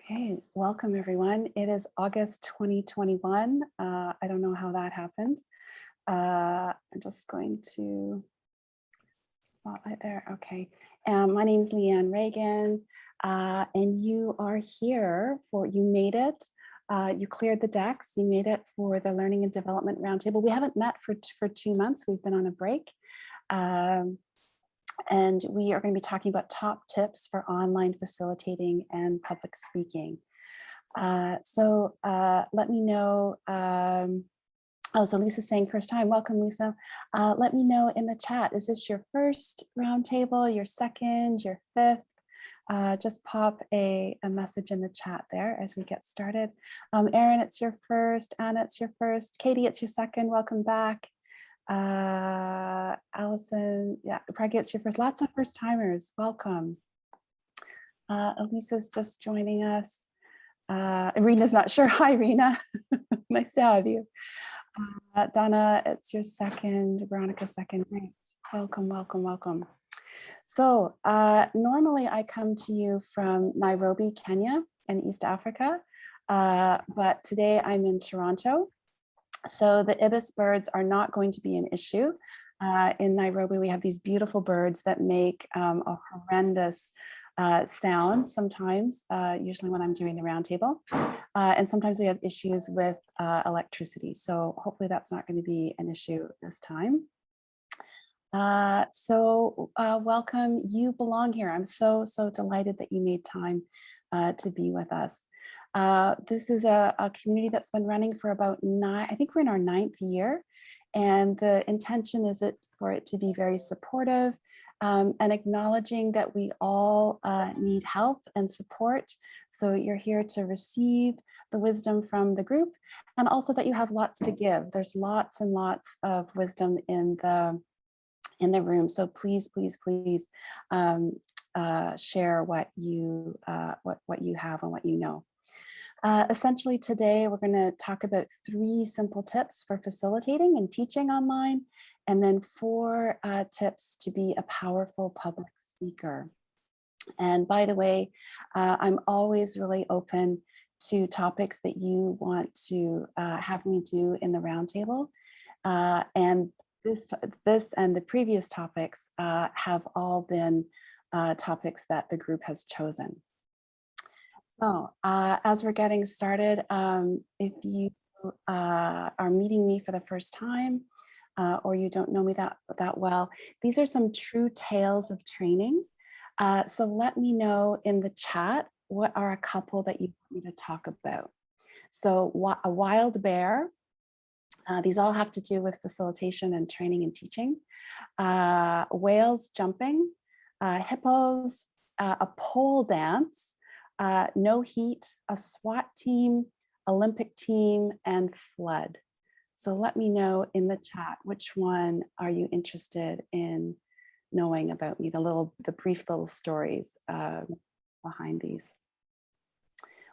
Okay, welcome everyone. It is August 2021. I don't know how that happened. I'm just going to spotlight there. Okay. My name is Leanne Reagan, and you are here you made it. You cleared the decks. You made it for the Learning and Development Roundtable. We haven't met for 2 months. We've been on a break. And we are going to be talking about top tips for online facilitating and public speaking. Let me know. So Lisa's saying first time. Welcome, Lisa. Let me know in the chat. Is this your first roundtable, your second, your fifth? Just pop a message in the chat there as we get started. Erin, it's your first. Anna, it's your first. Katie, it's your second. Welcome back. Allison, yeah, Pragya, it's your first. Lots of first timers. Welcome. Elisa's just joining us. Rena's not sure. Hi, Rena. Nice to have you. Donna, it's your second. Veronica, second. Great. Welcome, welcome, welcome. So normally I come to you from Nairobi, Kenya in East Africa, but today I'm in Toronto. So the ibis birds are not going to be an issue. In Nairobi, we have these beautiful birds that make a horrendous sound sometimes, usually when I'm doing the roundtable. And sometimes we have issues with electricity. So hopefully that's not going to be an issue this time. Welcome, you belong here. I'm so delighted that you made time to be with us. This is a community that's been running for about I think we're in our 9th year, and the intention is for it to be very supportive and acknowledging that we all need help and support. So you're here to receive the wisdom from the group, and also that you have lots to give. There's lots and lots of wisdom in the room. So please, please, please share what you have and what you know. Essentially today, we're going to talk about 3 simple tips for facilitating and teaching online, and then 4 tips to be a powerful public speaker. And by the way, I'm always really open to topics that you want to have me do in the roundtable. And this and the previous topics have all been topics that the group has chosen. So as we're getting started, if you are meeting me for the first time or you don't know me that well, these are some true tales of training. So let me know in the chat, what are a couple that you want me to talk about? So a wild bear, these all have to do with facilitation and training and teaching. Whales jumping, hippos, a pole dance, no heat, a SWAT team, Olympic team, and flood. So let me know in the chat, which one are you interested in knowing about me, the brief little stories behind these.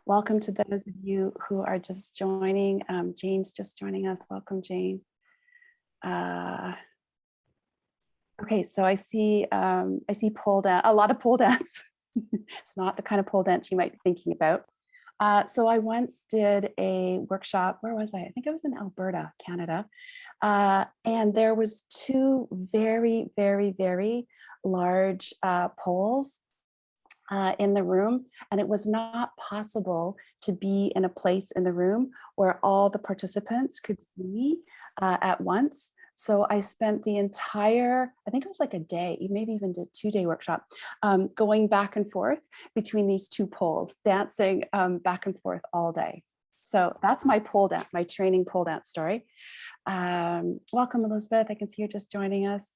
Welcome to those of you who are just joining. Jane's just joining us. Welcome, Jane. Okay, so I see pole dance, a lot of pole dance. It's not the kind of pole dance you might be thinking about. So I once did a workshop. Where was I? I think I was in Alberta, Canada. And there was 2 very, very, very large poles in the room, and it was not possible to be in a place in the room where all the participants could see me at once. So I spent the entire, I think it was like a day, maybe even a 2-day workshop, going back and forth between these 2 poles, dancing back and forth all day. So that's my pole dance, my training pole dance story. Welcome, Elizabeth. I can see you're just joining us.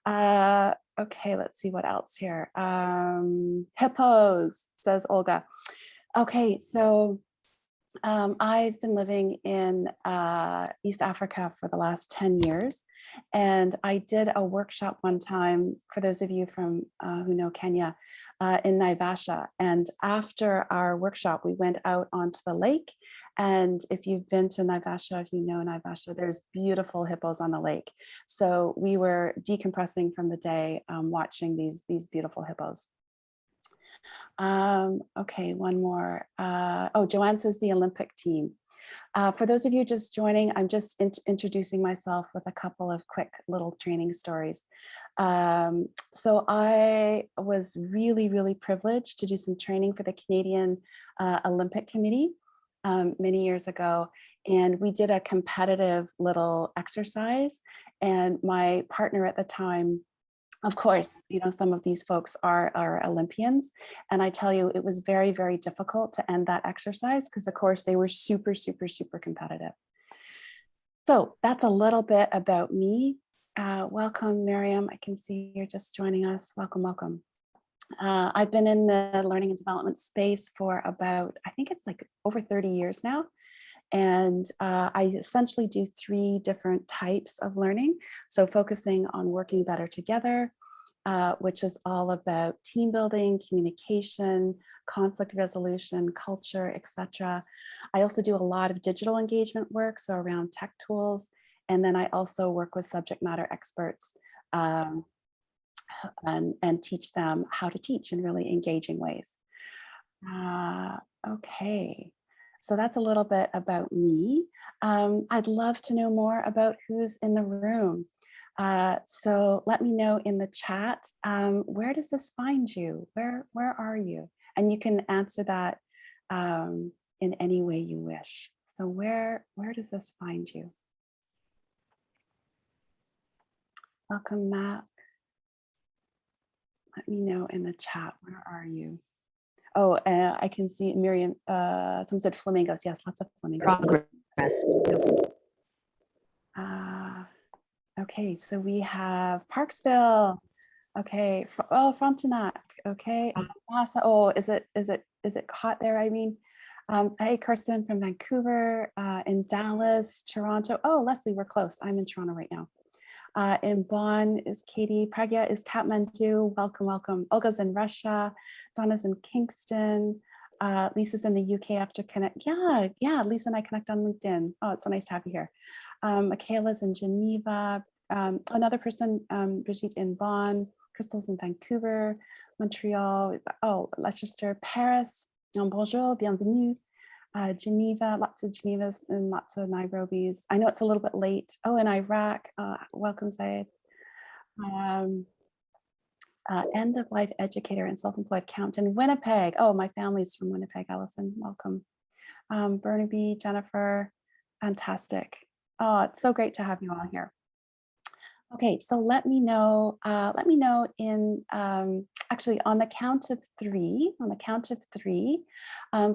Okay, let's see what else here. Hippos, says Olga. Okay, so I've been living in East Africa for the last 10 years, and I did a workshop one time, for those of you from who know Kenya, in Naivasha. And after our workshop, we went out onto the lake. And if you've been to Naivasha, if you know Naivasha, there's beautiful hippos on the lake. So we were decompressing from the day, watching these beautiful hippos. Okay, one more. Oh, Joanne says the Olympic team. For those of you just joining, I'm just introducing myself with a couple of quick little training stories. So I was really, really privileged to do some training for the Canadian Olympic Committee many years ago. And we did a competitive little exercise. And my partner at the time, of course, you know, some of these folks are Olympians. And I tell you, it was very, very difficult to end that exercise because, of course, they were super, super, super competitive. So that's a little bit about me. Welcome, Miriam. I can see you're just joining us. Welcome, welcome. I've been in the learning and development space for about, I think it's like over 30 years now. And I essentially do 3 different types of learning. So focusing on working better together, which is all about team building, communication, conflict resolution, culture, etc. I also do a lot of digital engagement work, so around tech tools. And then I also work with subject matter experts and teach them how to teach in really engaging ways. Okay. So that's a little bit about me. I'd love to know more about who's in the room. So let me know in the chat, where does this find you? Where are you? And you can answer that in any way you wish. So where does this find you? Welcome, Matt. Let me know in the chat, where are you? Oh, I can see Miriam, someone said flamingos. Yes, lots of flamingos. Progress. Okay, so we have Parksville. Okay, oh, Frontenac. Okay, oh, is it hot there? I mean, hey, Kirsten from Vancouver, in Dallas, Toronto. Oh, Leslie, we're close. I'm in Toronto right now. In Bonn is Katie. Pragya is Kathmandu. Welcome, welcome. Olga's in Russia. Donna's in Kingston. Lisa's in the UK after connect. Yeah, Lisa and I connect on LinkedIn. Oh, it's so nice to have you here. Michaela's in Geneva. Another person, Brigitte in Bonn. Crystal's in Vancouver, Montreal. Oh, Leicester, Paris. Bonjour, bienvenue. Geneva, lots of Genevas and lots of Nairobis. I know it's a little bit late. Oh, in Iraq, welcome, Zaid. End of life educator and self-employed accountant in Winnipeg. Oh, my family's from Winnipeg, Allison, welcome. Burnaby, Jennifer, fantastic. Oh, it's so great to have you all here. Okay, so let me know in, actually on the count of 3,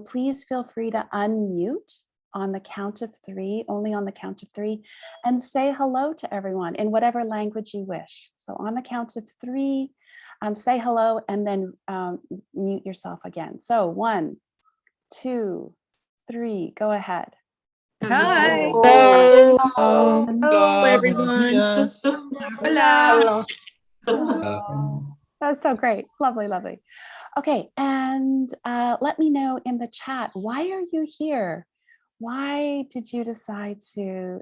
please feel free to unmute on the count of 3, only on the count of 3, and say hello to everyone in whatever language you wish. So on the count of 3, say hello and then mute yourself again. So 1, 2, 3, go ahead. Hi. Hello. Hello, everyone. Hola. That's so great. Lovely, lovely. Okay, and let me know in the chat, why are you here? Why did you decide to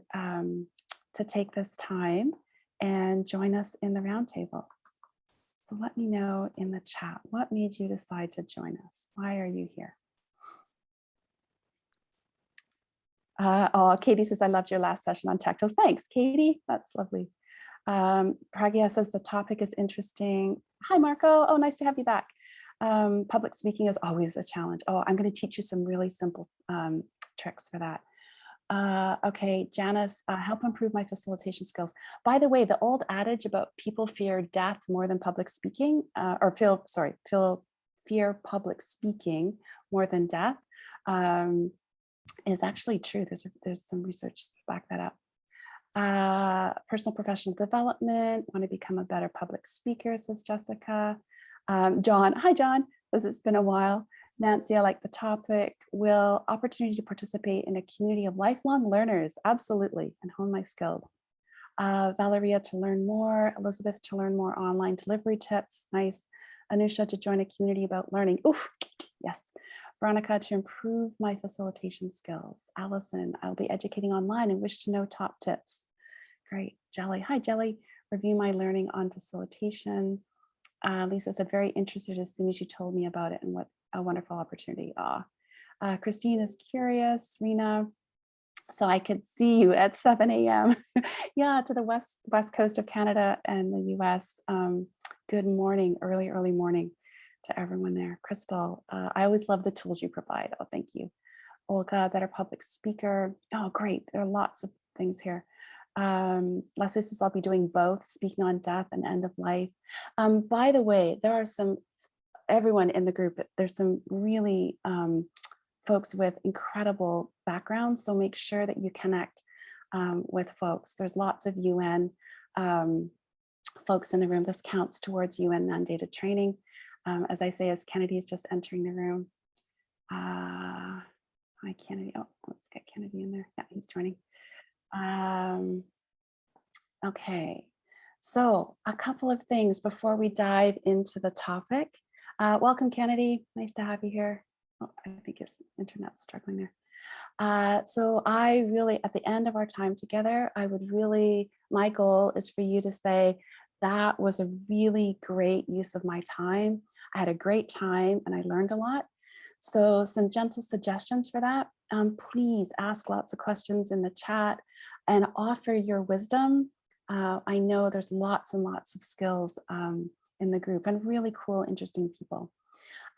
take this time and join us in the roundtable? So let me know in the chat, what made you decide to join us? Why are you here? Oh, Katie says, I loved your last session on tactiles. Thanks, Katie. That's lovely. Pragya says the topic is interesting. Hi, Marco. Oh, nice to have you back. Public speaking is always a challenge. Oh, I'm going to teach you some really simple tricks for that. Okay, Janice, help improve my facilitation skills. By the way, the old adage about people fear death more than public speaking, fear public speaking more than death, is actually true. There's some research to back that up. Personal professional development, want to become a better public speaker, says Jessica. John, hi John, it's been a while. Nancy, I like the topic. Will, opportunity to participate in a community of lifelong learners, absolutely, and hone my skills. Valeria, to learn more. Elizabeth, to learn more online delivery tips, nice. Anusha, to join a community about learning, oof, yes. Veronica, to improve my facilitation skills. Allison, I'll be educating online and wish to know top tips. Great. Jelly, hi Jelly, review my learning on facilitation. Lisa said, very interested as soon as you told me about it and what a wonderful opportunity. Christine is curious, Rena. So I could see you at 7 a.m. Yeah, to the west coast of Canada and the US. Good morning, early morning to everyone there. Crystal, I always love the tools you provide. Oh, thank you. Olga, better public speaker. Oh, great. There are lots of things here. Leslie says I'll be doing both, speaking on death and end of life. By the way, there are everyone in the group, there's some really folks with incredible backgrounds. So make sure that you connect with folks. There's lots of UN folks in the room. This counts towards UN mandated training. As I say, as Kennedy is just entering the room. Hi, Kennedy. Oh, let's get Kennedy in there. Yeah, he's joining. Okay, so a couple of things before we dive into the topic. Welcome, Kennedy. Nice to have you here. Oh, I think his internet's struggling there. So I really, at the end of our time together, my goal is for you to say, that was a really great use of my time. I had a great time and I learned a lot. So some gentle suggestions for that. Please ask lots of questions in the chat and offer your wisdom. I know there's lots and lots of skills in the group and really cool, interesting people.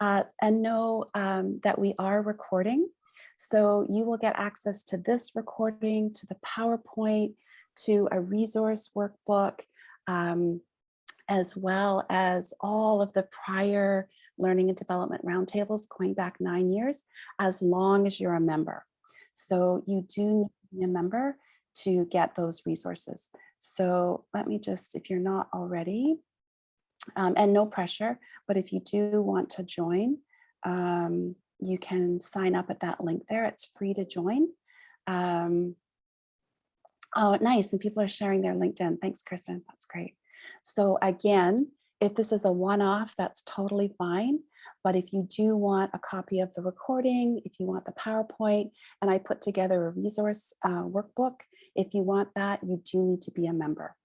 And know that we are recording. So you will get access to this recording, to the PowerPoint, to a resource workbook, as well as all of the prior learning and development roundtables going back 9 years, as long as you're a member. So you do need to be a member to get those resources. So let me just, if you're not already, and no pressure, but if you do want to join, you can sign up at that link there. It's free to join. Oh, nice. And people are sharing their LinkedIn. Thanks, Kristen. That's great. So again, if this is a one-off, that's totally fine. But if you do want a copy of the recording, if you want the PowerPoint, and I put together a resource workbook, if you want that, you do need to be a member.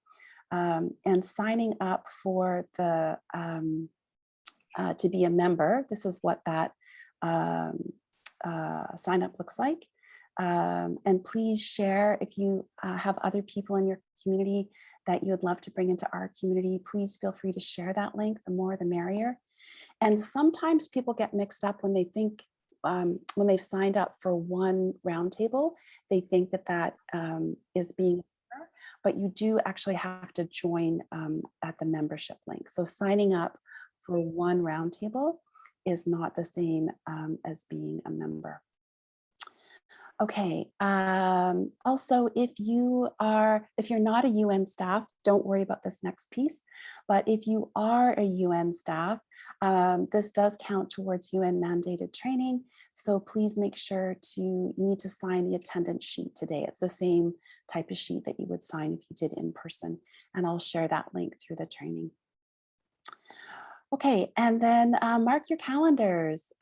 And signing up for the to be a member, this is what that sign up looks like. And please share if you have other people in your community that you would love to bring into our community. Please feel free to share that link. The more, the merrier. And sometimes people get mixed up when they think, when they've signed up for one roundtable, they think that that is being, but you do actually have to join at the membership link. So signing up for one roundtable is not the same as being a member. Okay, also, if you're not a UN staff, don't worry about this next piece. But if you are a UN staff, this does count towards UN mandated training. So please make sure you need to sign the attendance sheet today. It's the same type of sheet that you would sign if you did in person. And I'll share that link through the training. Okay, and then mark your calendars.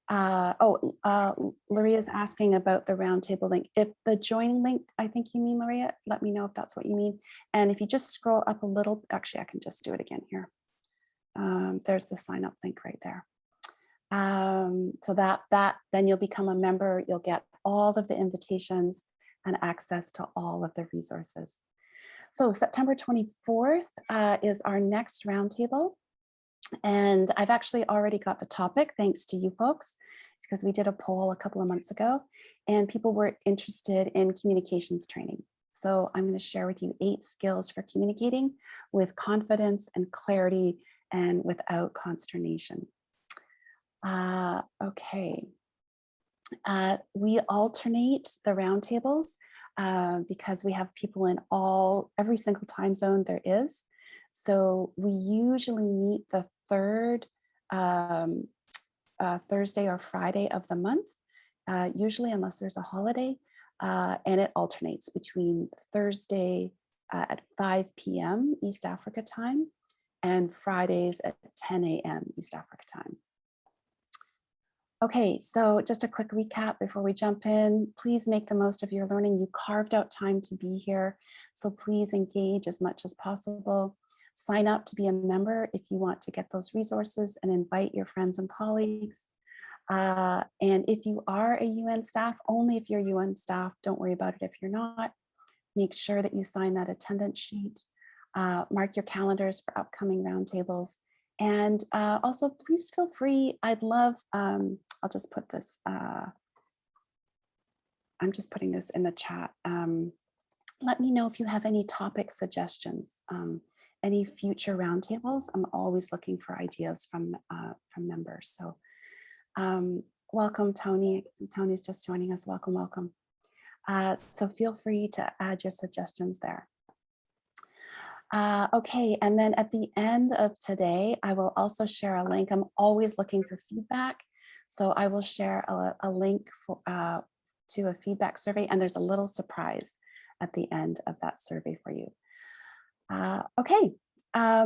Loria's asking about the roundtable link. If the joining link, I think you mean, Loria, let me know if that's what you mean. And if you just scroll up a little, actually, I can just do it again here. There's the sign up link right there. So then you'll become a member. You'll get all of the invitations and access to all of the resources. So September 24th is our next roundtable. And I've actually already got the topic, thanks to you folks, because we did a poll a couple of months ago and people were interested in communications training. So I'm going to share with you 8 skills for communicating with confidence and clarity and without consternation. Okay. We alternate the roundtables because we have people in every single time zone there is. So we usually meet the third Thursday or Friday of the month, usually unless there's a holiday, and it alternates between Thursday at 5 p.m. East Africa time and Fridays at 10 a.m. East Africa time. Okay, so just a quick recap before we jump in. Please make the most of your learning. You carved out time to be here, so please engage as much as possible. Sign up to be a member if you want to get those resources and invite your friends and colleagues. And if you are a UN staff, only if you're UN staff, don't worry about it if you're not. Make sure that you sign that attendance sheet. Mark your calendars for upcoming roundtables. And also, please feel free. I'd love, I'll just put this, I'm just putting this in the chat. Let me know if you have any topic suggestions, any future roundtables. I'm always looking for ideas from members. So welcome, Tony. Tony's just joining us. Welcome, welcome. So feel free to add your suggestions there. Okay, and then at the end of today, I will also share a link. I'm always looking for feedback. So I will share a link for, to a feedback survey, and there's a little surprise at the end of that survey for you. Okay,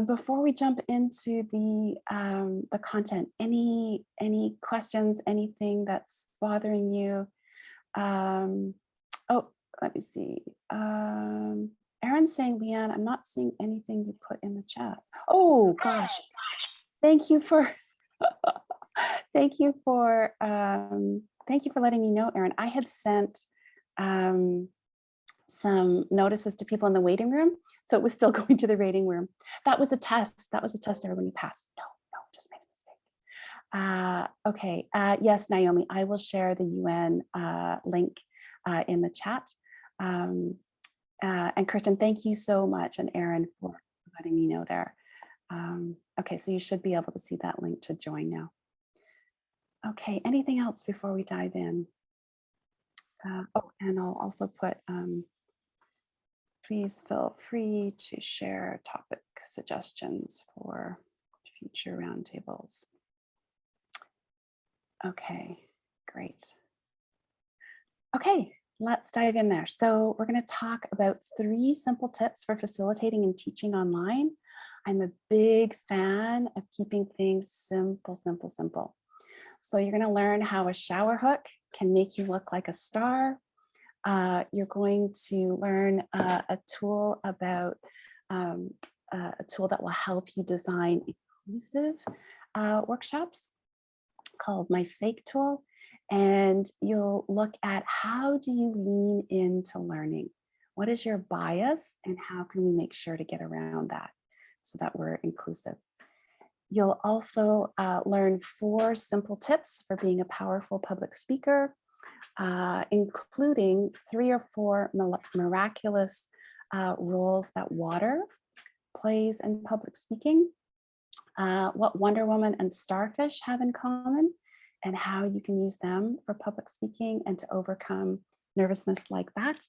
before we jump into the content, any questions, anything that's bothering you? Oh, let me see. Aaron's saying, Leanne, I'm not seeing anything you put in the chat. Oh gosh, thank you for thank you for letting me know, Aaron. I had sent some notices to people in the waiting room, so it was still going to the waiting room. That was a test. That was a test, everyone. You passed. No, just made a mistake. Okay. Yes, Naomi, I will share the UN link in the chat. And Kristen, thank you so much, and Aaron for letting me know there. Okay, so you should be able to see that link to join now. Okay, anything else before we dive in? Oh, and I'll also put, please feel free to share topic suggestions for future roundtables. Okay, great. Okay, let's dive in there. So we're going to talk about 3 simple tips for facilitating and teaching online. I'm a big fan of keeping things simple, simple, simple. So you're going to learn how a shower hook can make you look like a star. You're going to learn a tool about a tool that will help you design inclusive workshops called my S.A.K.E tool. And you'll look at how do you lean into learning? What is your bias and how can we make sure to get around that so that we're inclusive? You'll also learn 4 simple tips for being a powerful public speaker, including 3 or 4 miraculous roles that water plays in public speaking, what Wonder Woman and starfish have in common, and how you can use them for public speaking and to overcome nervousness like that.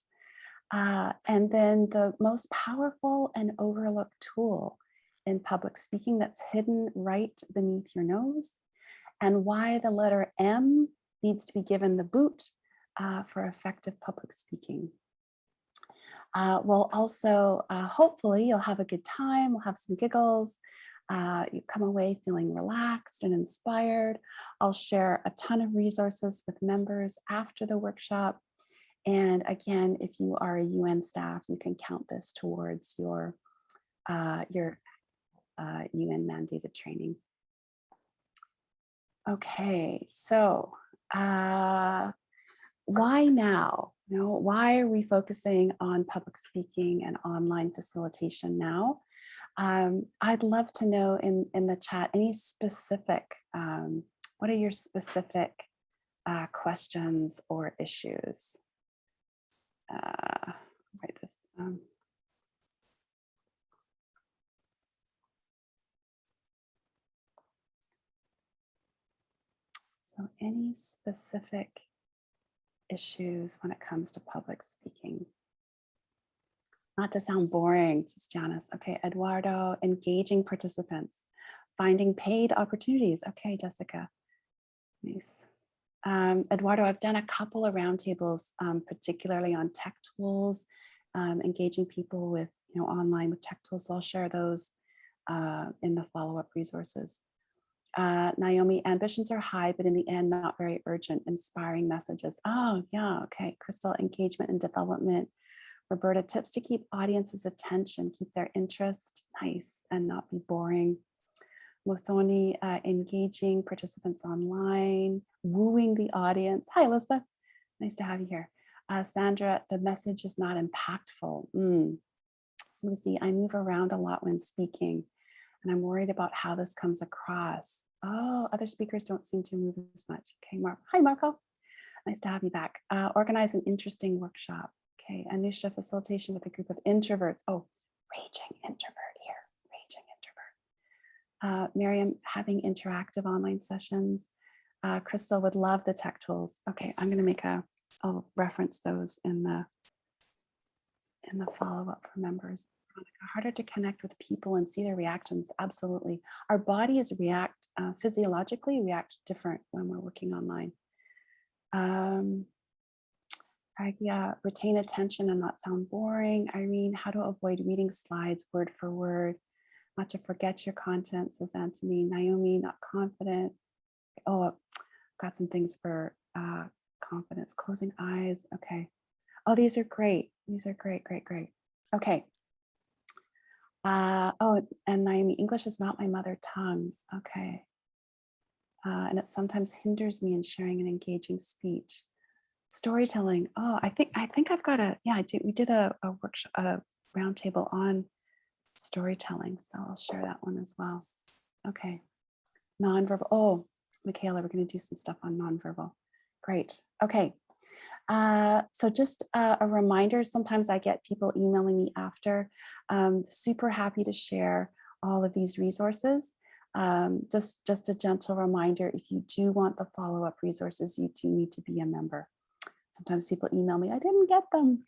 And then the most powerful and overlooked tool in public speaking that's hidden right beneath your nose, and why the letter M needs to be given the boot for effective public speaking. We'll also, hopefully you'll have a good time, we'll have some giggles, you come away feeling relaxed and inspired. I'll share a ton of resources with members after the workshop. And again, if you are a UN staff, you can count this towards your UN mandated training. Okay, so why now? You know, why are we focusing on public speaking and online facilitation now? I'd love to know in the chat any specific, what are your specific questions or issues? Write this. So any specific issues when it comes to public speaking? Not to sound boring, says Janice. Okay, Eduardo, engaging participants, finding paid opportunities. Okay, Jessica, nice. Eduardo, I've done a couple of roundtables, particularly on tech tools, engaging people with, online with tech tools. So I'll share those in the follow-up resources. Naomi, ambitions are high, but in the end, not very urgent, inspiring messages. Oh, yeah, okay. Crystal, engagement and development Roberta, tips to keep audience's attention, keep their interest nice and not be boring. Mothoni, engaging participants online, wooing the audience. Hi, Elizabeth. Nice to have you here. Sandra, the message is not impactful. Lucy, I move around a lot when speaking, and I'm worried about how this comes across. Oh, other speakers don't seem to move as much. Okay, hi, Marco. Nice to have you back. Organize an interesting workshop. Okay, Anusha, facilitation with a group of introverts. Oh, raging introvert here, raging introvert. Miriam, having interactive online sessions. Crystal would love the tech tools. Okay, I'm gonna I'll reference those in the follow-up for members. Harder to connect with people and see their reactions. Absolutely. Our bodies react physiologically, react different when we're working online. Yeah, retain attention and not sound boring. Irene, how to avoid reading slides word for word, not to forget your content, says Anthony. Naomi, not confident. Oh, got some things for confidence. Closing eyes. Okay. Oh, these are great. These are great, great, great. Okay. Oh, and Naomi, English is not my mother tongue. Okay. And it sometimes hinders me in sharing an engaging speech. Storytelling. Oh, I think I've got we did a workshop, a roundtable on storytelling. So I'll share that one as well. Okay. Nonverbal. Oh, Michaela, we're going to do some stuff on nonverbal. Great. Okay. So just a reminder, sometimes I get people emailing me after. Super happy to share all of these resources. Just a gentle reminder, if you do want the follow-up resources, you do need to be a member. Sometimes people email me, I didn't get them.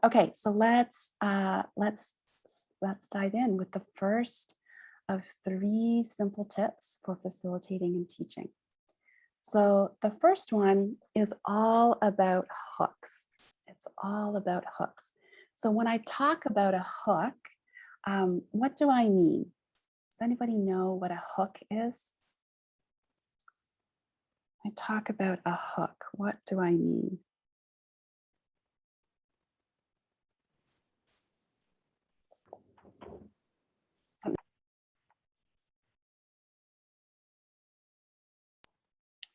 Okay, so let's dive in with the first of 3 simple tips for facilitating and teaching. So the first one is all about hooks. It's all about hooks. So when I talk about a hook, what do I mean? Does anybody know what a hook is? I talk about a hook. What do I mean?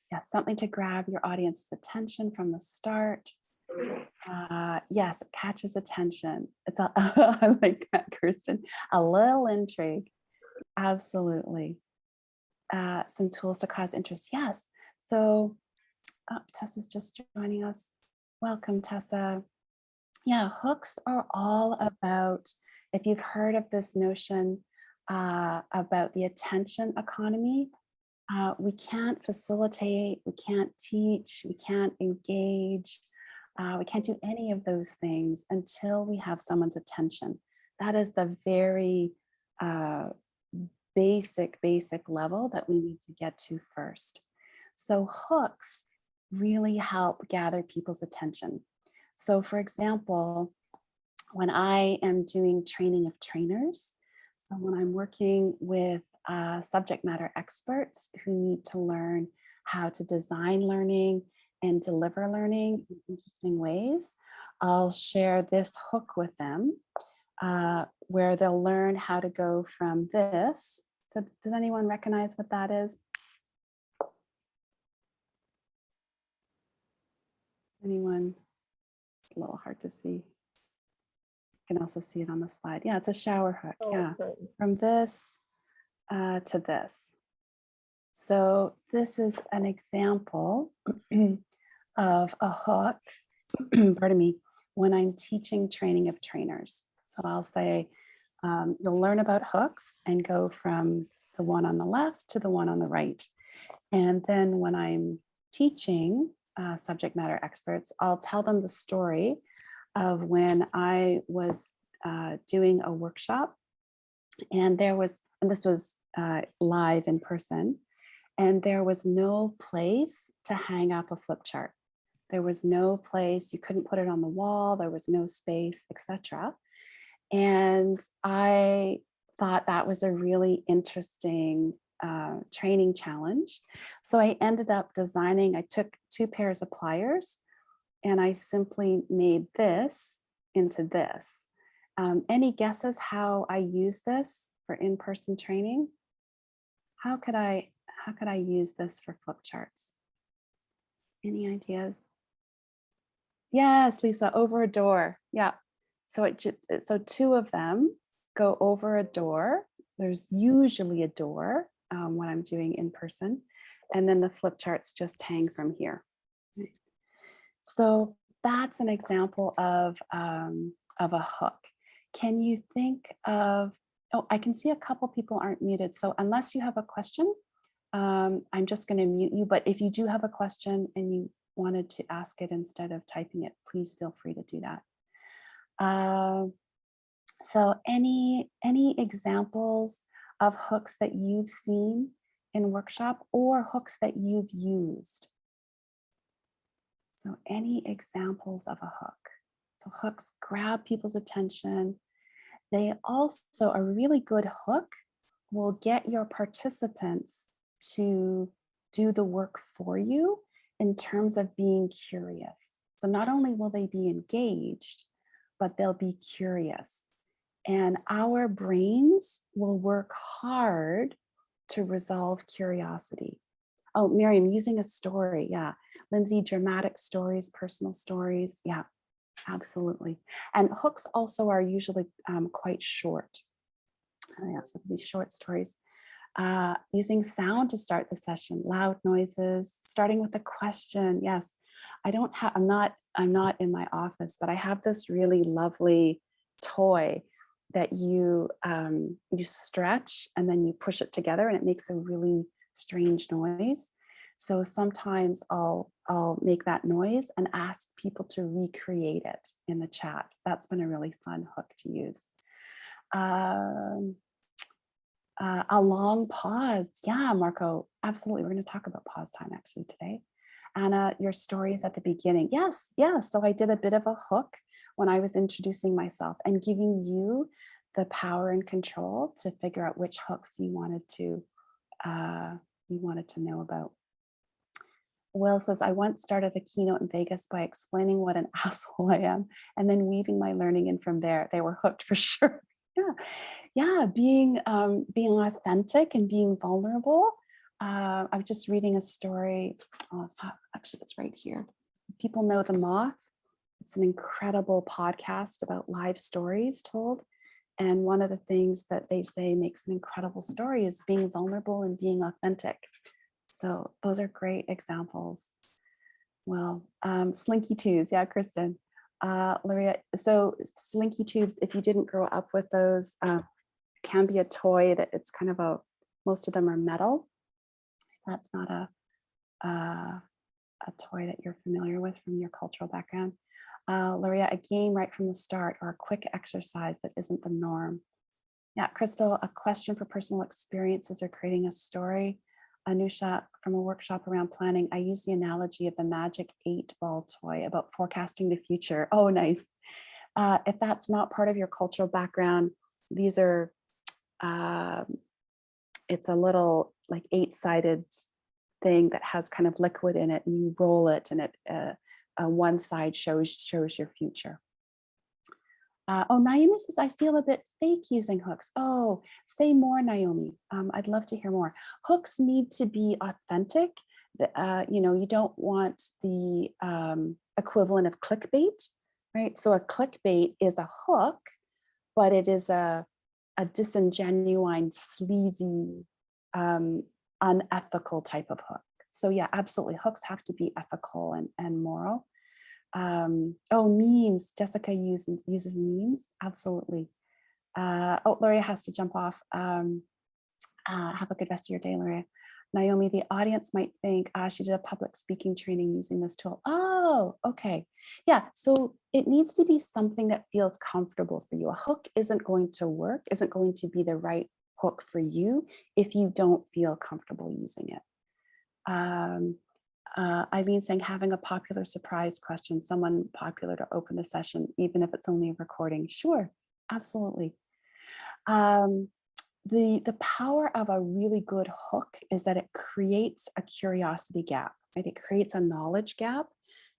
Yeah, something to grab your audience's attention from the start. Yes, it catches attention. It's I like that, Kirsten. A little intrigue. Absolutely. Some tools to cause interest. Yes. So Tessa's just joining us. Welcome, Tessa. Yeah, hooks are all about, if you've heard of this notion about the attention economy, we can't facilitate, we can't teach, we can't engage, we can't do any of those things until we have someone's attention. That is the very basic level that we need to get to first. So hooks really help gather people's attention. So for example, when I am doing training of trainers, so when I'm working with subject matter experts who need to learn how to design learning and deliver learning in interesting ways, I'll share this hook with them where they'll learn how to go from this. Does anyone recognize what that is? Anyone? It's a little hard to see. You can also see it on the slide. Yeah, it's a shower hook. Oh, yeah, okay. from this to this. So this is an example of a hook, pardon me, when I'm teaching training of trainers. So I'll say, you'll learn about hooks and go from the one on the left to the one on the right. And then when I'm teaching subject matter experts, I'll tell them the story of when I was doing a workshop, and this was live in person, and there was no place to hang up a flip chart. There was no place, you couldn't put it on the wall, there was no space, etc. And I thought that was a really interesting training challenge. So I ended up designing, I took 2 pairs of pliers and I simply made this into this. Any guesses how I use this for in-person training? How could I use this for flip charts? Any ideas? Yes, Lisa, over a door. Yeah. So so two of them go over a door. There's usually a door when I'm doing in person, and then the flip charts just hang from here. Right. So that's an example of a hook. Can you think of? Oh, I can see a couple people aren't muted. So unless you have a question, I'm just going to mute you. But if you do have a question and you wanted to ask it instead of typing it, please feel free to do that. So any examples of hooks that you've seen in workshop or hooks that you've used? So any examples of a hook? So hooks grab people's attention. They also, a really good hook will get your participants to do the work for you in terms of being curious. So not only will they be engaged, but they'll be curious. And our brains will work hard to resolve curiosity. Oh, Miriam, using a story. Yeah. Lindsay, dramatic stories, personal stories. Yeah, absolutely. And hooks also are usually quite short. Yeah, so these short stories. Using sound to start the session, loud noises, starting with a question. Yes, I'm not in my office, but I have this really lovely toy that you stretch and then you push it together and it makes a really strange noise. So sometimes I'll make that noise and ask people to recreate it in the chat. That's been a really fun hook to use. A long pause. Yeah, Marco, absolutely. We're going to talk about pause time actually today. Anna, your stories at the beginning. Yes, yes. So I did a bit of a hook when I was introducing myself and giving you the power and control to figure out which hooks you wanted to know about. Will says, I once started a keynote in Vegas by explaining what an asshole I am and then weaving my learning in from there. They were hooked for sure. Yeah, being authentic and being vulnerable. I was just reading a story. Oh, actually, it's right here. People Know the Moth. It's an incredible podcast about live stories told. And one of the things that they say makes an incredible story is being vulnerable and being authentic. So those are great examples. Well, Slinky Tubes. Yeah, Kristen. Luria, so Slinky Tubes, if you didn't grow up with those, can be a toy that it's kind of most of them are metal. That's not a toy that you're familiar with from your cultural background. Luria, a game right from the start or a quick exercise that isn't the norm. Yeah, Crystal, a question for personal experiences or creating a story. Anusha, from a workshop around planning, I use the analogy of the magic 8-ball toy about forecasting the future. Oh, nice. If that's not part of your cultural background, these are, it's a little like 8-sided thing that has kind of liquid in it and you roll it and it one side shows your future. Oh, Naomi says, I feel a bit fake using hooks. Oh, say more, Naomi. I'd love to hear more. Hooks need to be authentic. You don't want the equivalent of clickbait, right? So a clickbait is a hook, but it is a disingenuine, sleazy, unethical type of hook. So yeah, absolutely. Hooks have to be ethical and moral. Oh, memes. Jessica uses memes. Absolutely. Oh, Luria has to jump off. Have a good rest of your day, Luria. Naomi, the audience might think she did a public speaking training using this tool. Oh, okay. Yeah, so it needs to be something that feels comfortable for you. A hook isn't going to work, isn't going to be the right hook for you if you don't feel comfortable using it. Eileen saying, having a popular surprise question, someone popular to open the session, even if it's only a recording. Sure, absolutely. The power of a really good hook is that it creates a curiosity gap, right? It creates a knowledge gap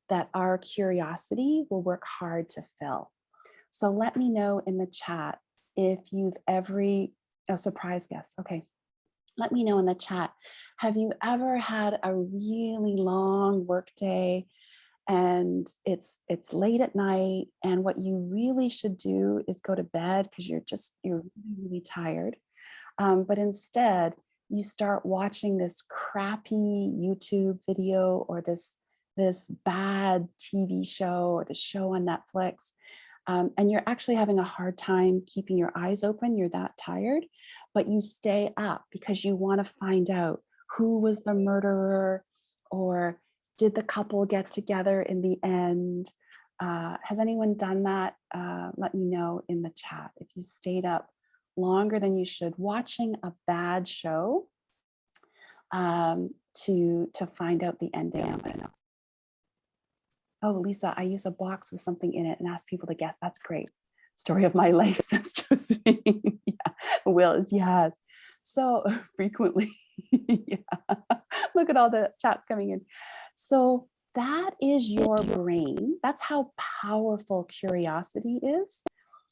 that our curiosity will work hard to fill. So let me know in the chat if you've a surprise guest. Okay. Let me know in the chat. Have you ever had a really long work day and it's late at night, and what you really should do is go to bed because you're really, really tired. But instead, you start watching this crappy YouTube video or this bad TV show or the show on Netflix, and you're actually having a hard time keeping your eyes open. You're that tired, but you stay up because you want to find out who was the murderer, or did the couple get together in the end? Has anyone done that? Let me know in the chat if you stayed up longer than you should watching a bad show to find out the ending. Oh, Lisa, I use a box with something in it and ask people to guess. That's great. Story of my life, says Josephine. Yeah. Will, yes. So frequently, yeah. Look at all the chats coming in. So that is your brain. That's how powerful curiosity is.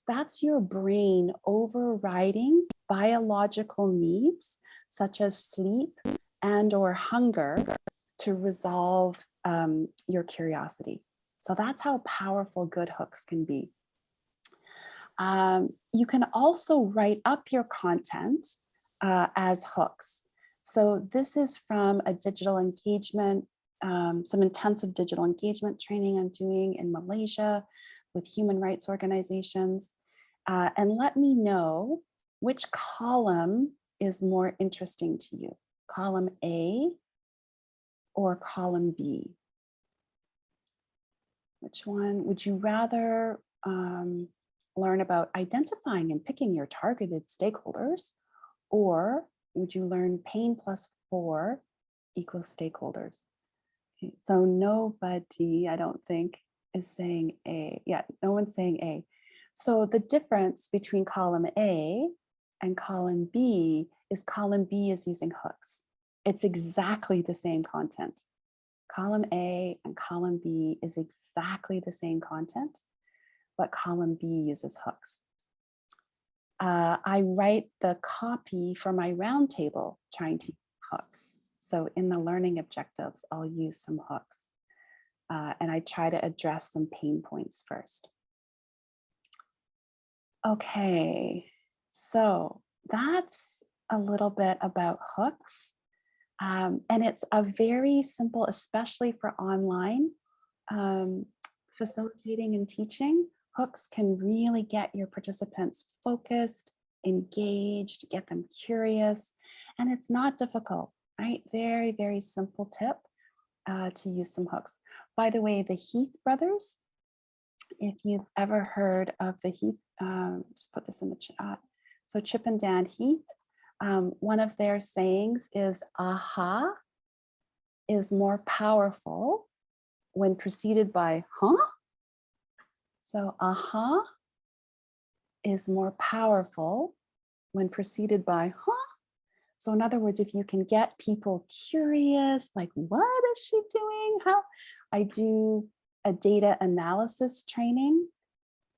That's your brain overriding biological needs such as sleep and or hunger to resolve your curiosity. So that's how powerful good hooks can be. You can also write up your content as hooks. So this is from a digital engagement, some intensive digital engagement training I'm doing in Malaysia with human rights organizations. And let me know which column is more interesting to you, column A or column B. Which one would you rather learn about identifying and picking your targeted stakeholders, or would you learn pain plus 4 equals stakeholders? Okay, so nobody, I don't think, is saying A. Yeah, no one's saying A. So the difference between column A and column B is using hooks. It's exactly the same content. Column A and column B is exactly the same content, but column B uses hooks. I write the copy for my roundtable trying to use hooks. So in the learning objectives, I'll use some hooks. And I try to address some pain points first. Okay, so that's a little bit about hooks. And it's a very simple, especially for online facilitating and teaching. Hooks can really get your participants focused, engaged, get them curious, and it's not difficult, right? Very, very simple tip to use some hooks. By the way, the Heath brothers, if you've ever heard of the Heath, just put this in the chat. So Chip and Dan Heath, one of their sayings is, aha is more powerful when preceded by huh. So aha is more powerful when preceded by huh. So in other words, if you can get people curious, like, what is she doing? How? I do a data analysis training.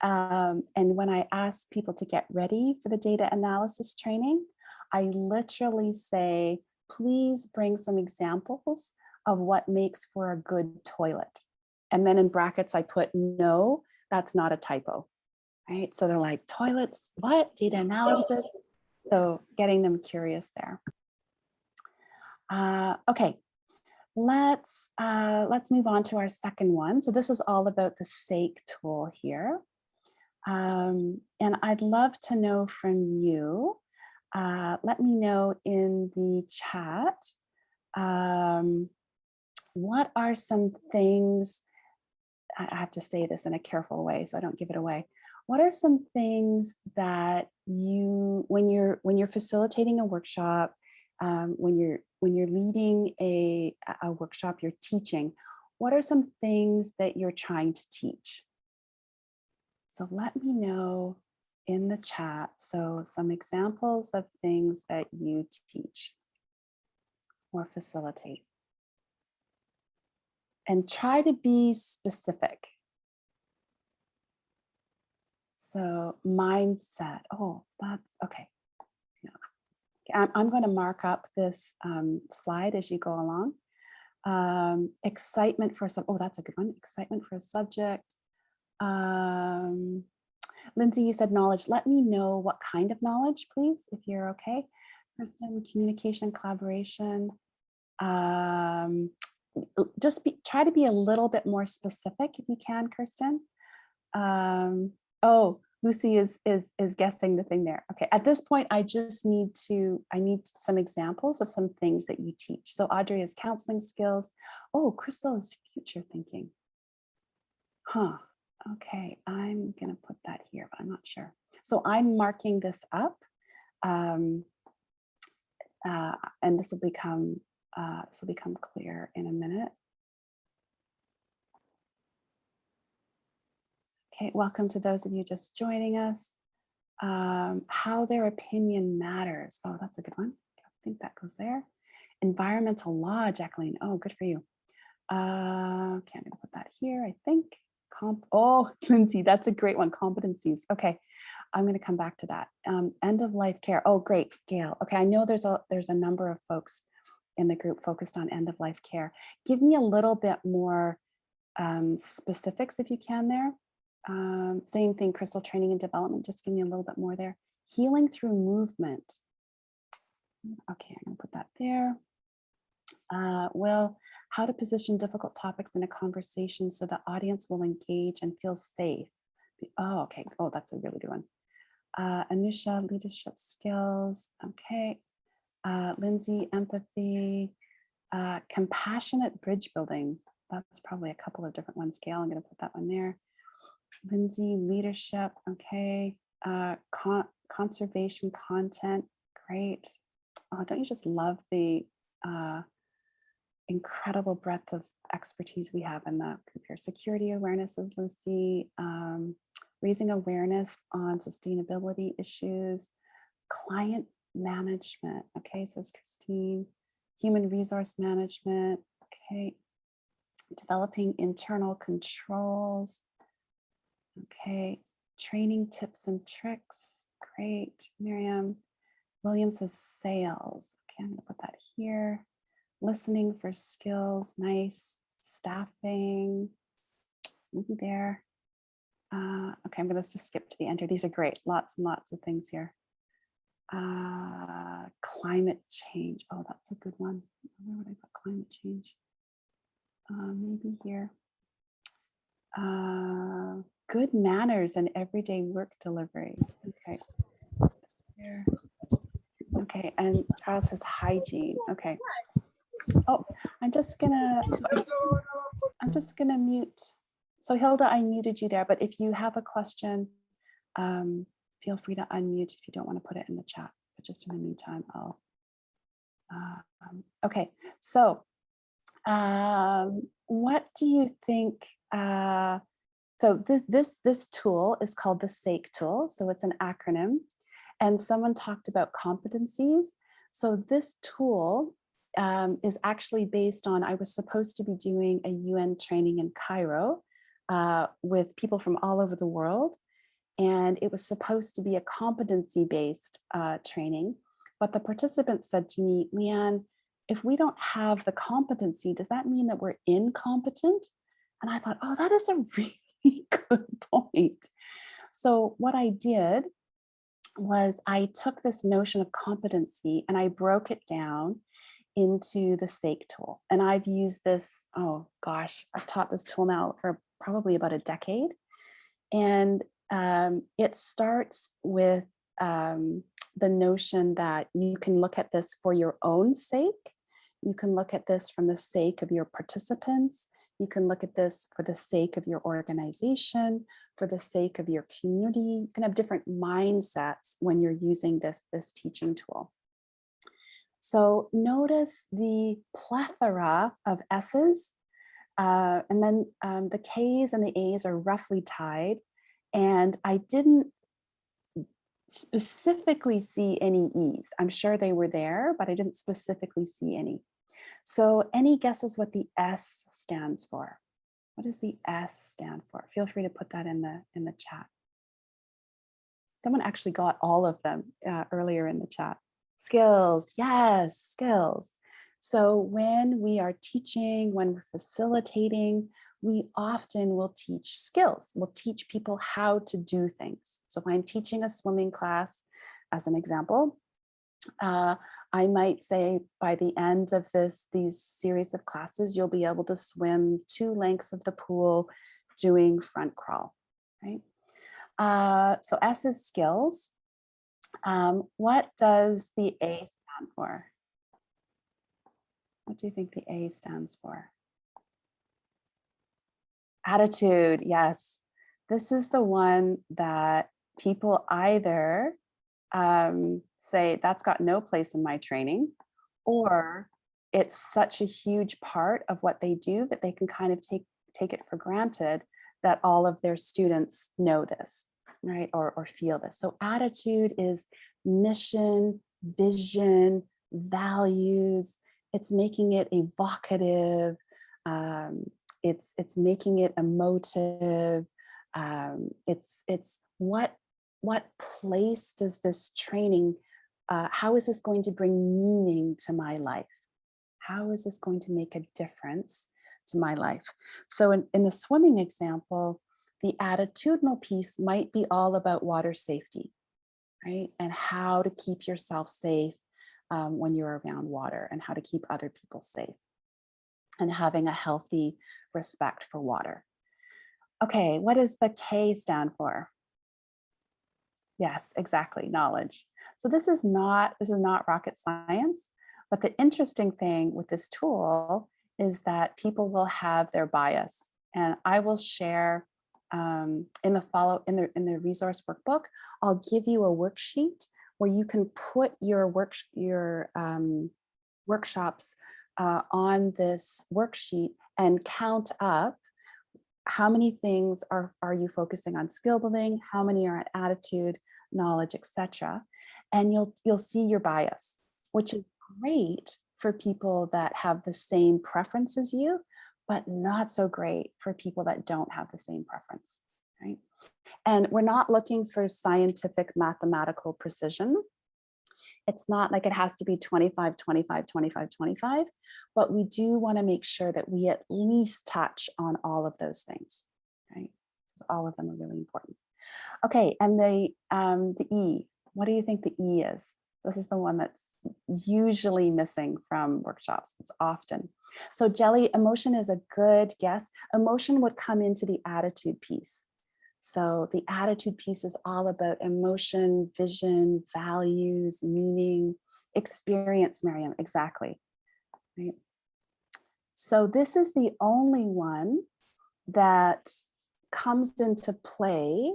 And when I ask people to get ready for the data analysis training, I literally say, please bring some examples of what makes for a good toilet. And then in brackets, I put, no, that's not a typo, right? So they're like, toilets, what? Data analysis? So getting them curious there. Okay, let's move on to our second one. So this is all about the S.A.K.E tool here. And I'd love to know from you. Let me know in the chat. What are some things, I have to say this in a careful way so I don't give it away. What are some things that you, when you're facilitating a workshop, when you're leading a workshop, you're teaching, what are some things that you're trying to teach? So let me know in the chat. So some examples of things that you teach or facilitate. and try to be specific. So mindset, oh, that's okay. Yeah. I'm going to mark up this slide as you go along. Excitement for some, oh, that's a good one. Excitement for a subject. Lindsay, you said knowledge. Let me know what kind of knowledge, please, if you're okay. Kristen, communication and collaboration. Just try to be a little bit more specific if you can, Kristen. Oh, Lucy is guessing the thing there. Okay, at this point, I need some examples of some things that you teach. So Audrey is counseling skills. Oh, Crystal is future thinking. Huh, okay, I'm gonna put that here, but I'm not sure. So I'm marking this up, and this will become clear in a minute. Okay, welcome to those of you just joining us. How their opinion matters. Oh, that's a good one. I think that goes there. Environmental law, Jacqueline. Oh, good for you. Okay, I'm gonna put that here, I think. Oh, Lindsay, that's a great one. Competencies. Okay, I'm gonna come back to that. End of life care. Oh, great, Gail. Okay, I know there's a number of folks in the group focused on end of life care. Give me a little bit more specifics if you can there. Same thing, Crystal, training and development. Just give me a little bit more there. Healing through movement. Okay, I'm gonna put that there. Will, how to position difficult topics in a conversation so the audience will engage and feel safe. Oh, okay. Oh, that's a really good one. Anusha, leadership skills. Okay. Lindsay, empathy. Compassionate bridge building. That's probably a couple of different ones. Gail, I'm going to put that one there. Lindsay, leadership. Okay. Conservation content. Great. Oh, don't you just love the incredible breadth of expertise we have in the group here. Security awareness is Lucy. Raising awareness on sustainability issues. Client management. Okay, says Christine. Human resource management. Okay. Developing internal controls. Okay. Training tips and tricks. Great. Miriam. William says sales. Okay, I'm going to put that here. Listening for skills. Nice. Staffing. Maybe there. Okay, I'm going to just skip to the end here. These are great. Lots and lots of things here. Climate change. Oh, that's a good one. Where would I put climate change? Maybe here. Good manners and everyday work delivery. Okay. Here. Okay, and Charles says hygiene. Okay. Oh, I'm just gonna mute. So Hilda, I muted you there, but if you have a question, feel free to unmute if you don't want to put it in the chat. But just in the meantime, I'll. Okay, so what do you think? So this tool is called the S.A.K.E tool. So it's an acronym, and someone talked about competencies. So this tool is actually based on, I was supposed to be doing a UN training in Cairo with people from all over the world. And it was supposed to be a competency-based training. But the participants said to me, Leanne, if we don't have the competency, does that mean that we're incompetent? And I thought, oh, that is a really good point. So what I did was I took this notion of competency and I broke it down into the S.A.K.E tool. And I've used this, oh gosh, I've taught this tool now for probably about a decade. And it starts with the notion that you can look at this for your own sake. You can look at this from the sake of your participants. You can look at this for the sake of your organization, for the sake of your community. You can have different mindsets when you're using this teaching tool. So notice the plethora of S's, and then the K's and the A's are roughly tied. And I didn't specifically see any E's. I'm sure they were there, but I didn't specifically see any. So any guesses what the S stands for? What does the S stand for? Feel free to put that in the chat. Someone actually got all of them earlier in the chat. Skills, yes, skills. So when we are teaching, when we're facilitating, we often will teach skills. We'll teach people how to do things. So if I'm teaching a swimming class, as an example, I might say by the end of these series of classes, you'll be able to swim 2 lengths of the pool doing front crawl, right? So S is skills. What does the A stand for? What do you think the A stands for? Attitude, yes. This is the one that people either say that's got no place in my training, or it's such a huge part of what they do that they can kind of take it for granted that all of their students know this, right? Or feel this. So attitude is mission, vision, values. It's making it evocative. It's making it emotive. It's what place does this training, how is this going to bring meaning to my life? How is this going to make a difference to my life? So in the swimming example, the attitudinal piece might be all about water safety, right? And how to keep yourself safe when you're around water, and how to keep other people safe, and having a healthy respect for water. Okay, what does the K stand for? Yes, exactly, knowledge. So this is not rocket science, but the interesting thing with this tool is that people will have their bias, and I will share in the resource workbook. I'll give you a worksheet where you can put your workshops on this worksheet and count up how many things are you focusing on skill building, how many are at attitude, knowledge, etc. And you'll see your bias, which is great for people that have the same preference as you, but not so great for people that don't have the same preference, right? And we're not looking for scientific mathematical precision. It's not like it has to be 25, 25, 25, 25, but we do want to make sure that we at least touch on all of those things, right? Because all of them are really important. Okay, and the E, what do you think the E is? This is the one that's usually missing from workshops. It's often. So Jelly, emotion is a good guess. Emotion would come into the attitude piece. So the attitude piece is all about emotion, vision, values, meaning, experience, Miriam, exactly. Right? So this is the only one that comes into play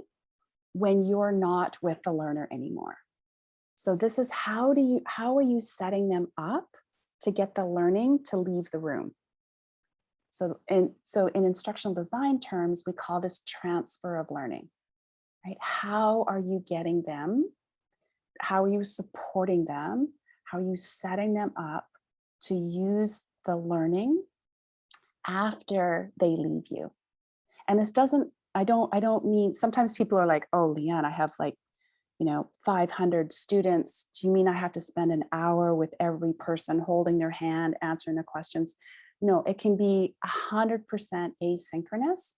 when you're not with the learner anymore. So this is how are you setting them up to get the learning to leave the room? So in instructional design terms, we call this transfer of learning, right? How are you getting them? How are you supporting them? How are you setting them up to use the learning after they leave you? And this doesn't, I don't mean, sometimes people are like, oh, Leanne, I have like, 500 students. Do you mean I have to spend an hour with every person holding their hand, answering their questions? No, it can be 100% asynchronous,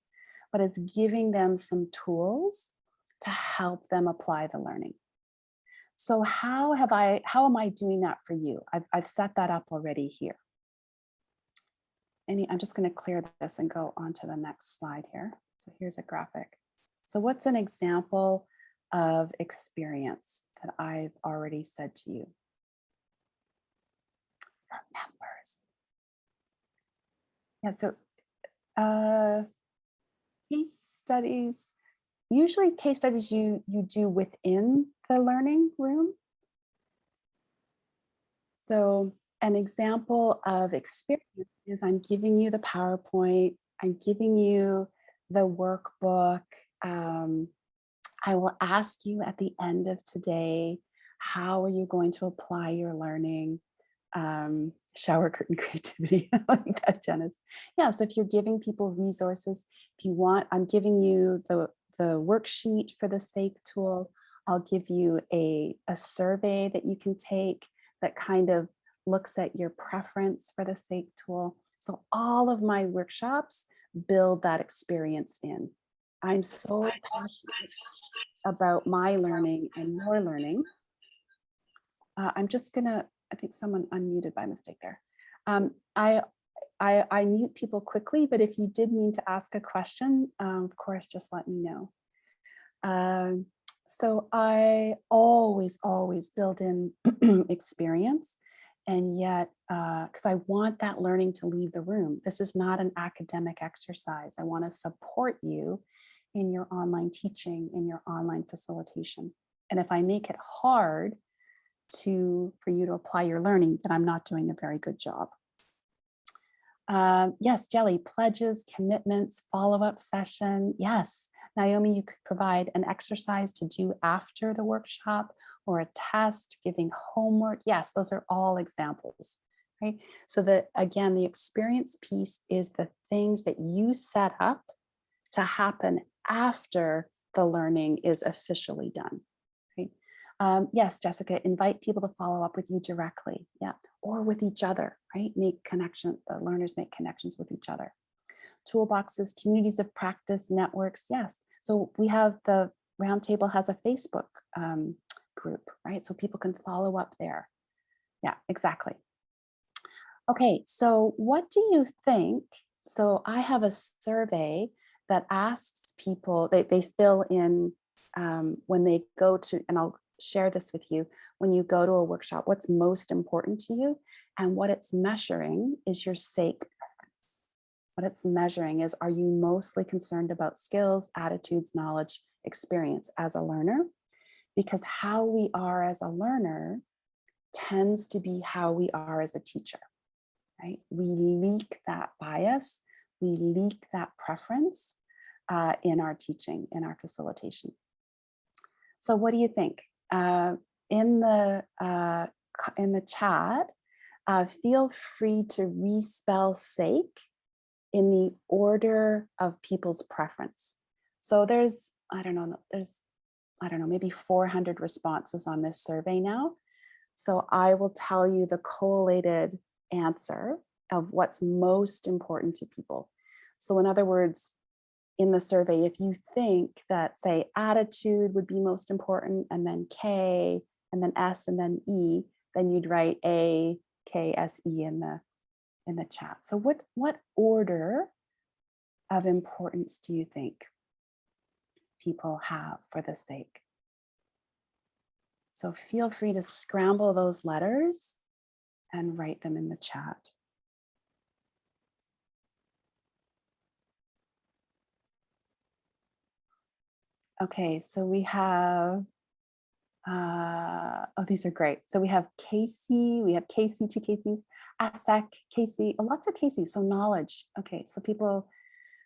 but it's giving them some tools to help them apply the learning. So how am I doing that for you? I've set that up already here. I'm just going to clear this and go on to the next slide here. So here's a graphic. So what's an example of experience that I've already said to you? Remembers. Yeah, so case studies, usually case studies you do within the learning room. So an example of experience is I'm giving you the PowerPoint, I'm giving you the workbook. I will ask you at the end of today, how are you going to apply your learning? shower curtain creativity. I like that, Janice. Yeah, so if you're giving people resources, if you want, I'm giving you the worksheet for the S.A.K.E tool. I'll give you a survey that you can take that kind of looks at your preference for the S.A.K.E tool. So all of my workshops build that experience in. I'm so passionate about my learning and your learning. I'm just gonna, I think someone unmuted by mistake there. I mute people quickly, but if you did mean to ask a question, of course, just let me know. So I always build in experience, and yet, because I want that learning to leave the room. This is not an academic exercise. I want to support you in your online teaching, in your online facilitation. And if I make it hard for you to apply your learning, then I'm not doing a very good job. Yes, Jelly, pledges, commitments, follow-up session. Yes, Naomi, you could provide an exercise to do after the workshop or a test, giving homework. Yes, those are all examples, right? So that, again, the experience piece is the things that you set up to happen after the learning is officially done, right? Yes, Jessica, invite people to follow up with you directly, yeah, or with each other, right? Make connection, the learners make connections with each other. Toolboxes, communities of practice, networks, yes. So we have the Roundtable has a Facebook group, right? So people can follow up there. Yeah, exactly. Okay, so what do you think? So I have a survey that asks people, they fill in when they go to, and I'll share this with you, when you go to a workshop, what's most important to you, and what it's measuring is your S.A.K.E preference. What it's measuring is, are you mostly concerned about skills, attitudes, knowledge, experience as a learner? Because how we are as a learner tends to be how we are as a teacher, right? We leak that bias, we leak that preference in our teaching, in our facilitation. So what do you think? In the chat, feel free to respell S.A.K.E in the order of people's preference. So there's, I don't know, maybe 400 responses on this survey now. So I will tell you the collated answer of what's most important to people. So in other words, in the survey, if you think that, say, attitude would be most important, and then K, and then S, and then E, then you'd write A, K, S, E in the chat. So what order of importance do you think people have for the S.A.K.E? So feel free to scramble those letters and write them in the chat. Okay, so we have, oh, these are great. So we have Casey, two Caseys, S.A.K.E, Casey, lots of Caseys, so knowledge. Okay, so people,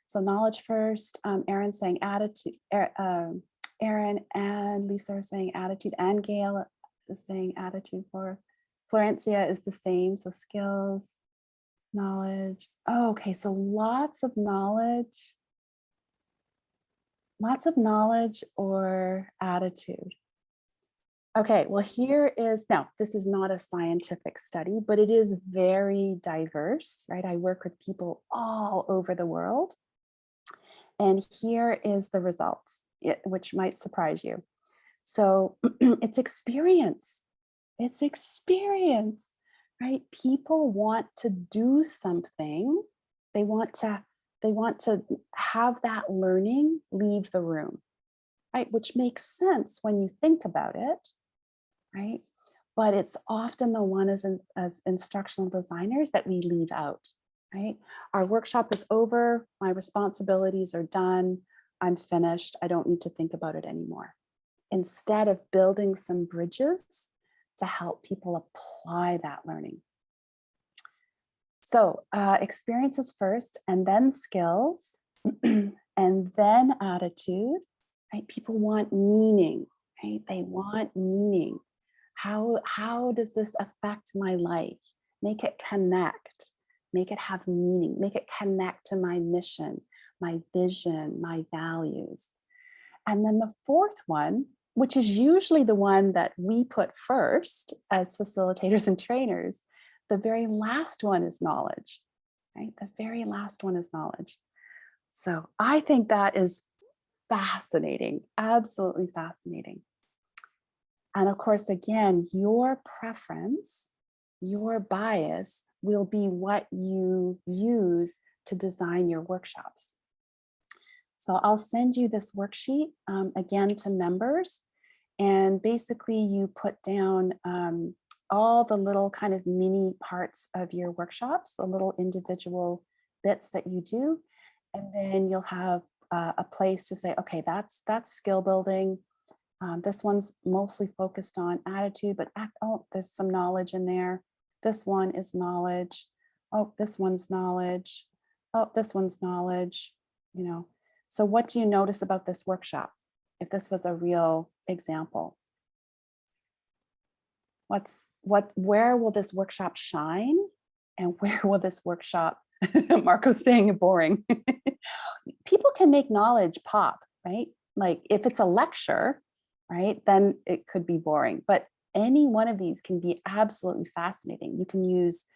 so knowledge first. Aaron's saying attitude, Aaron and Lisa are saying attitude, and Gail is saying attitude. For Florencia is the same, so skills, knowledge. Oh, okay, so lots of knowledge or attitude. Okay, well, here is, now this is not a scientific study, but it is very diverse, right? I work with people all over the world. And here is the results, which might surprise you. So it's experience, right? People want to do something. They want to have that learning leave the room, right? Which makes sense when you think about it, right? But it's often the one as instructional designers that we leave out, right? Our workshop is over, my responsibilities are done, I'm finished, I don't need to think about it anymore. Instead of building some bridges to help people apply that learning. So experiences first, and then skills, and then attitude, right? People want meaning, right? They want meaning. How does this affect my life? make it connect, make it have meaning, make it connect to my mission, my vision, my values. And then the fourth one, which is usually the one that we put first as facilitators and trainers, the very last one is knowledge, right? The very last one is knowledge. So I think that is fascinating, absolutely fascinating. And of course, again, your preference, your bias will be what you use to design your workshops. So I'll send you this worksheet again to members. And basically you put down all the little kind of mini parts of your workshops, the little individual bits that you do. And then you'll have a place to say, okay, that's skill building. This one's mostly focused on attitude, but oh, there's some knowledge in there. This one is knowledge. Oh, this one's knowledge. Oh, this one's knowledge, you know. So what do you notice about this workshop? If this was a real example, where will this workshop shine? And where will this workshop, Marco's saying boring. People can make knowledge pop, right? Like if it's a lecture, right, then it could be boring. But any one of these can be absolutely fascinating. You can use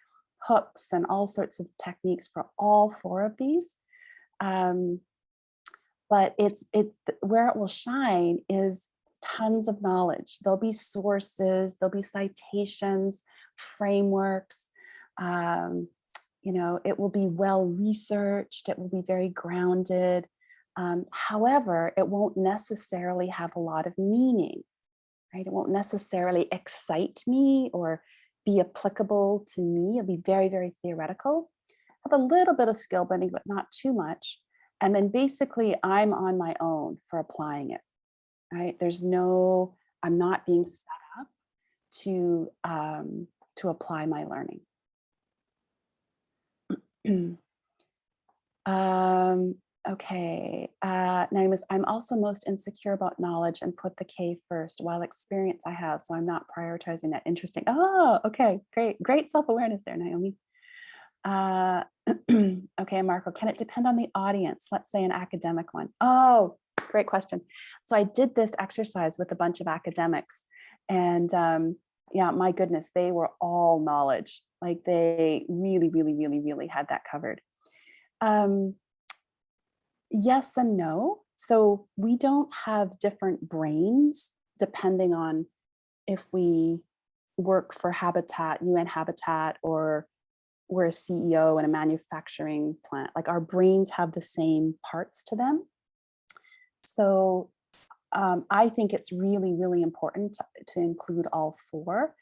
hooks and all sorts of techniques for all four of these. But it's where it will shine is tons of knowledge. There'll be sources, there'll be citations, frameworks. You know, it will be well researched. It will be very grounded. However, it won't necessarily have a lot of meaning, right? It won't necessarily excite me or be applicable to me. It'll be very, very theoretical. Have a little bit of skill building, but not too much. And then basically I'm on my own for applying it, right? I'm not being set up to apply my learning. Okay, Naeem, I'm also most insecure about knowledge and put the K first, while experience I have, so I'm not prioritizing that. Interesting. Oh, okay, great self-awareness there, Naomi. Okay, Marco, can it depend on the audience? Let's say an academic one. Oh, great question. So I did this exercise with a bunch of academics, and yeah, my goodness, they were all knowledge. Like they really had that covered. Yes and no. So we don't have different brains depending on if we work for Habitat, UN Habitat, or we're a CEO in a manufacturing plant. Like our brains have the same parts to them. So I think it's really important to include all four.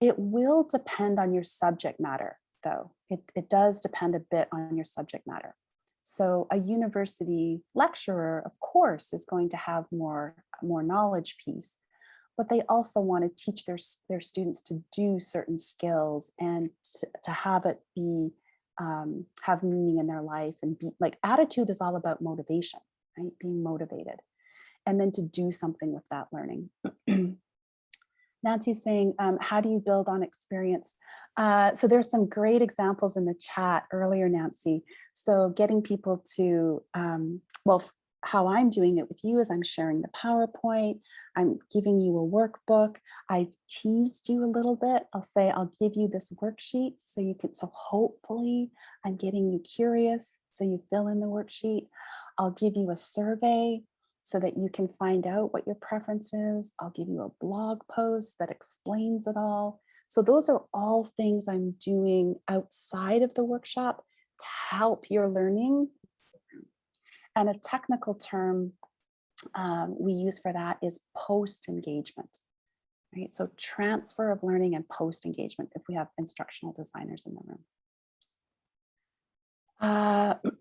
It will depend on your subject matter, though. It does depend a bit on your subject matter. So a university lecturer, of course, is going to have more knowledge piece, but they also want to teach their students to do certain skills and to have it be have meaning in their life, and be like attitude is all about motivation, right? Being motivated, and then to do something with that learning. Nancy's saying, how do you build on experience? So there's some great examples in the chat earlier, Nancy. So getting people to, well, how I'm doing it with you is I'm sharing the PowerPoint, I'm giving you a workbook. I teased you a little bit. I'll say, I'll give you this worksheet so you can, so hopefully I'm getting you curious. So you fill in the worksheet. I'll give you a survey so that you can find out what your preference is. I'll give you a blog post that explains it all. So those are all things I'm doing outside of the workshop to help your learning. And a technical term we use for that is post-engagement, right? So transfer of learning and post-engagement if we have instructional designers in the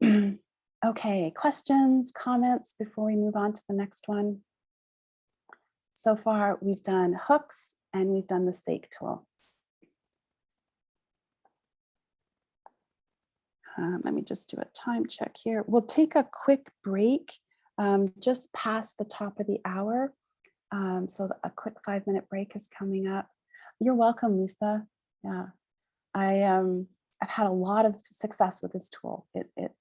room. Okay, questions, comments before we move on to the next one? So far, we've done hooks and we've done the S.A.K.E tool. Let me just do a time check here. We'll take a quick break just past the top of the hour. So a quick 5-minute break is coming up. You're welcome, Lisa. Yeah. I've had a lot of success with this tool.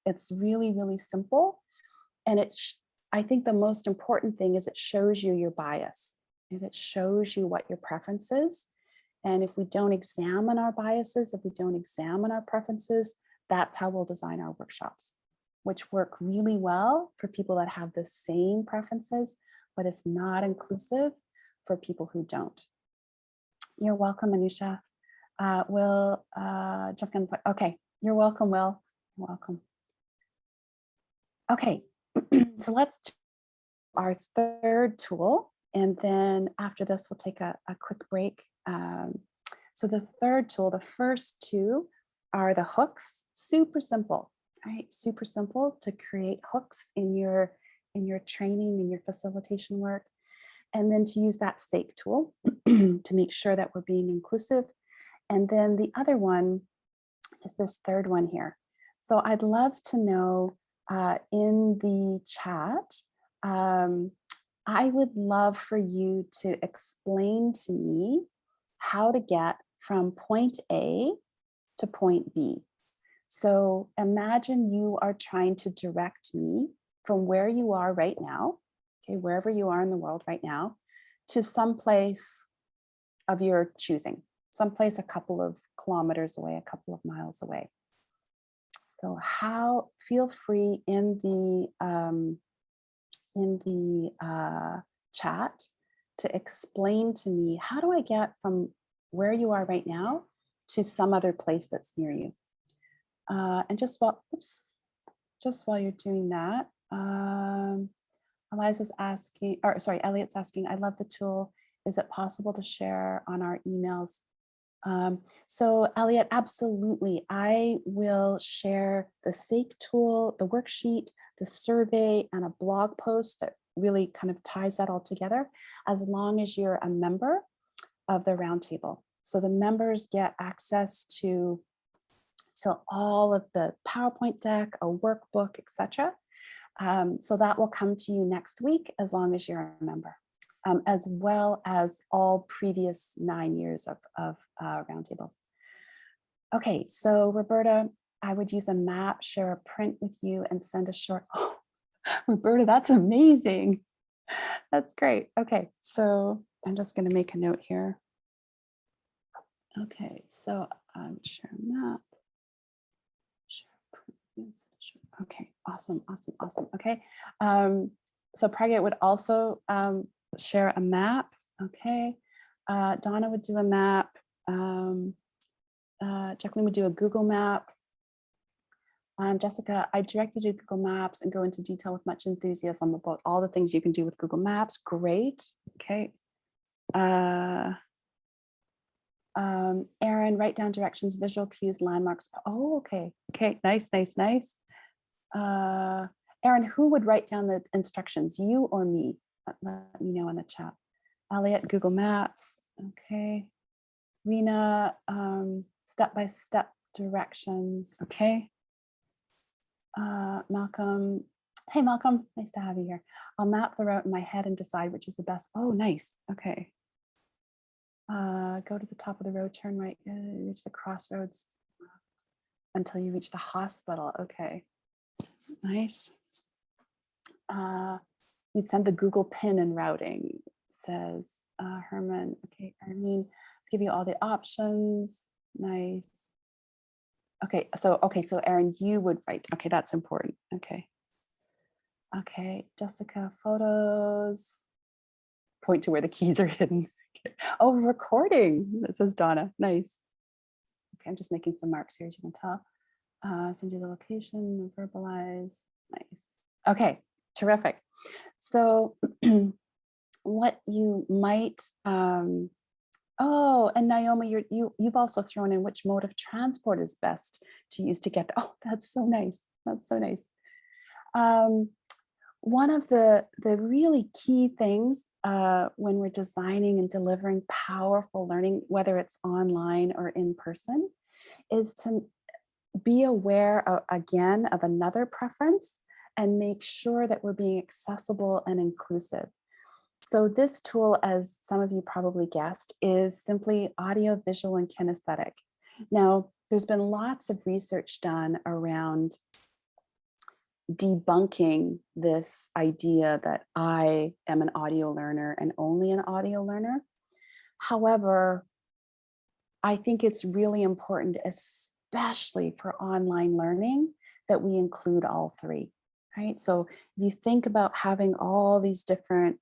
It's really, really simple. And I think the most important thing is it shows you your bias and it shows you what your preference is. And if we don't examine our biases, if we don't examine our preferences, that's how we'll design our workshops, which work really well for people that have the same preferences, but it's not inclusive for people who don't. You're welcome, Anusha. Will jump in. Okay, you're welcome, Will. You're welcome. Okay, so let's do our third tool. And then after this, we'll take a quick break. So the third tool, the first two are the hooks. Super simple, right? Super simple to create hooks in your training, in your facilitation work. And then to use that S.A.K.E tool to make sure that we're being inclusive. And then the other one is this third one here. So I'd love to know in the chat, I would love for you to explain to me how to get from point A to point B. So imagine you are trying to direct me from where you are right now, okay, wherever you are in the world right now, to some place of your choosing, someplace a couple of kilometers away, a couple of miles away. So feel free in the chat to explain to me, how do I get from where you are right now to some other place that's near you? And just while you're doing that, Eliza's asking, or sorry, Elliot's asking, I love the tool. Is it possible to share on our emails? So Elliot, absolutely. I will share the S.A.K.E tool, the worksheet, the survey, and a blog post that really kind of ties that all together, as long as you're a member of the roundtable. So the members get access to all of the PowerPoint deck, a workbook, etc. So that will come to you next week, as long as you're a member, as well as all previous 9 years of roundtables. Okay, so Roberta, I would use a map, share a print with you, and send a short. Oh, Roberta, that's amazing. That's great. Okay, so I'm just going to make a note here. Okay, so share a map. Okay, awesome. Okay, so Pragya would also share a map. Okay, Donna would do a map. Jacqueline would do a Google map. Jessica, I direct you to Google Maps and go into detail with much enthusiasm about all the things you can do with Google Maps. Great. Okay. Erin, write down directions, visual cues, landmarks. Oh, okay. Okay, nice. Erin, who would write down the instructions, you or me? Let me know in the chat. Elliot, Google Maps. Okay. Rena, step-by-step directions. Okay. Malcolm. Hey, Malcolm, nice to have you here. I'll map the route in my head and decide which is the best. Oh, nice. Okay. Go to the top of the road, turn right, reach the crossroads until you reach the hospital. Okay, nice. You'd send the Google pin and routing, says Herman. Okay, Arlene, give you all the options. Nice. Okay, so Erin, you would write. Okay, that's important. Okay. Okay, Jessica, photos. Point to where the keys are hidden. Oh, recording, that says Donna. Nice. Okay, I'm just making some marks here, as you can tell. Send you the location, verbalize. Nice. Okay, terrific. So what you might, oh, and Naomi, you've also thrown in which mode of transport is best to use to get, oh, that's so nice. That's so nice. One of the really key things when we're designing and delivering powerful learning, whether it's online or in person, is to be aware again of another preference and make sure that we're being accessible and inclusive. So this tool, as some of you probably guessed, is simply audio, visual, and kinesthetic. Now, there's been lots of research done around debunking this idea that I am an audio learner and only an audio learner. However, I think it's really important, especially for online learning, that we include all three, right? So if you think about having all these different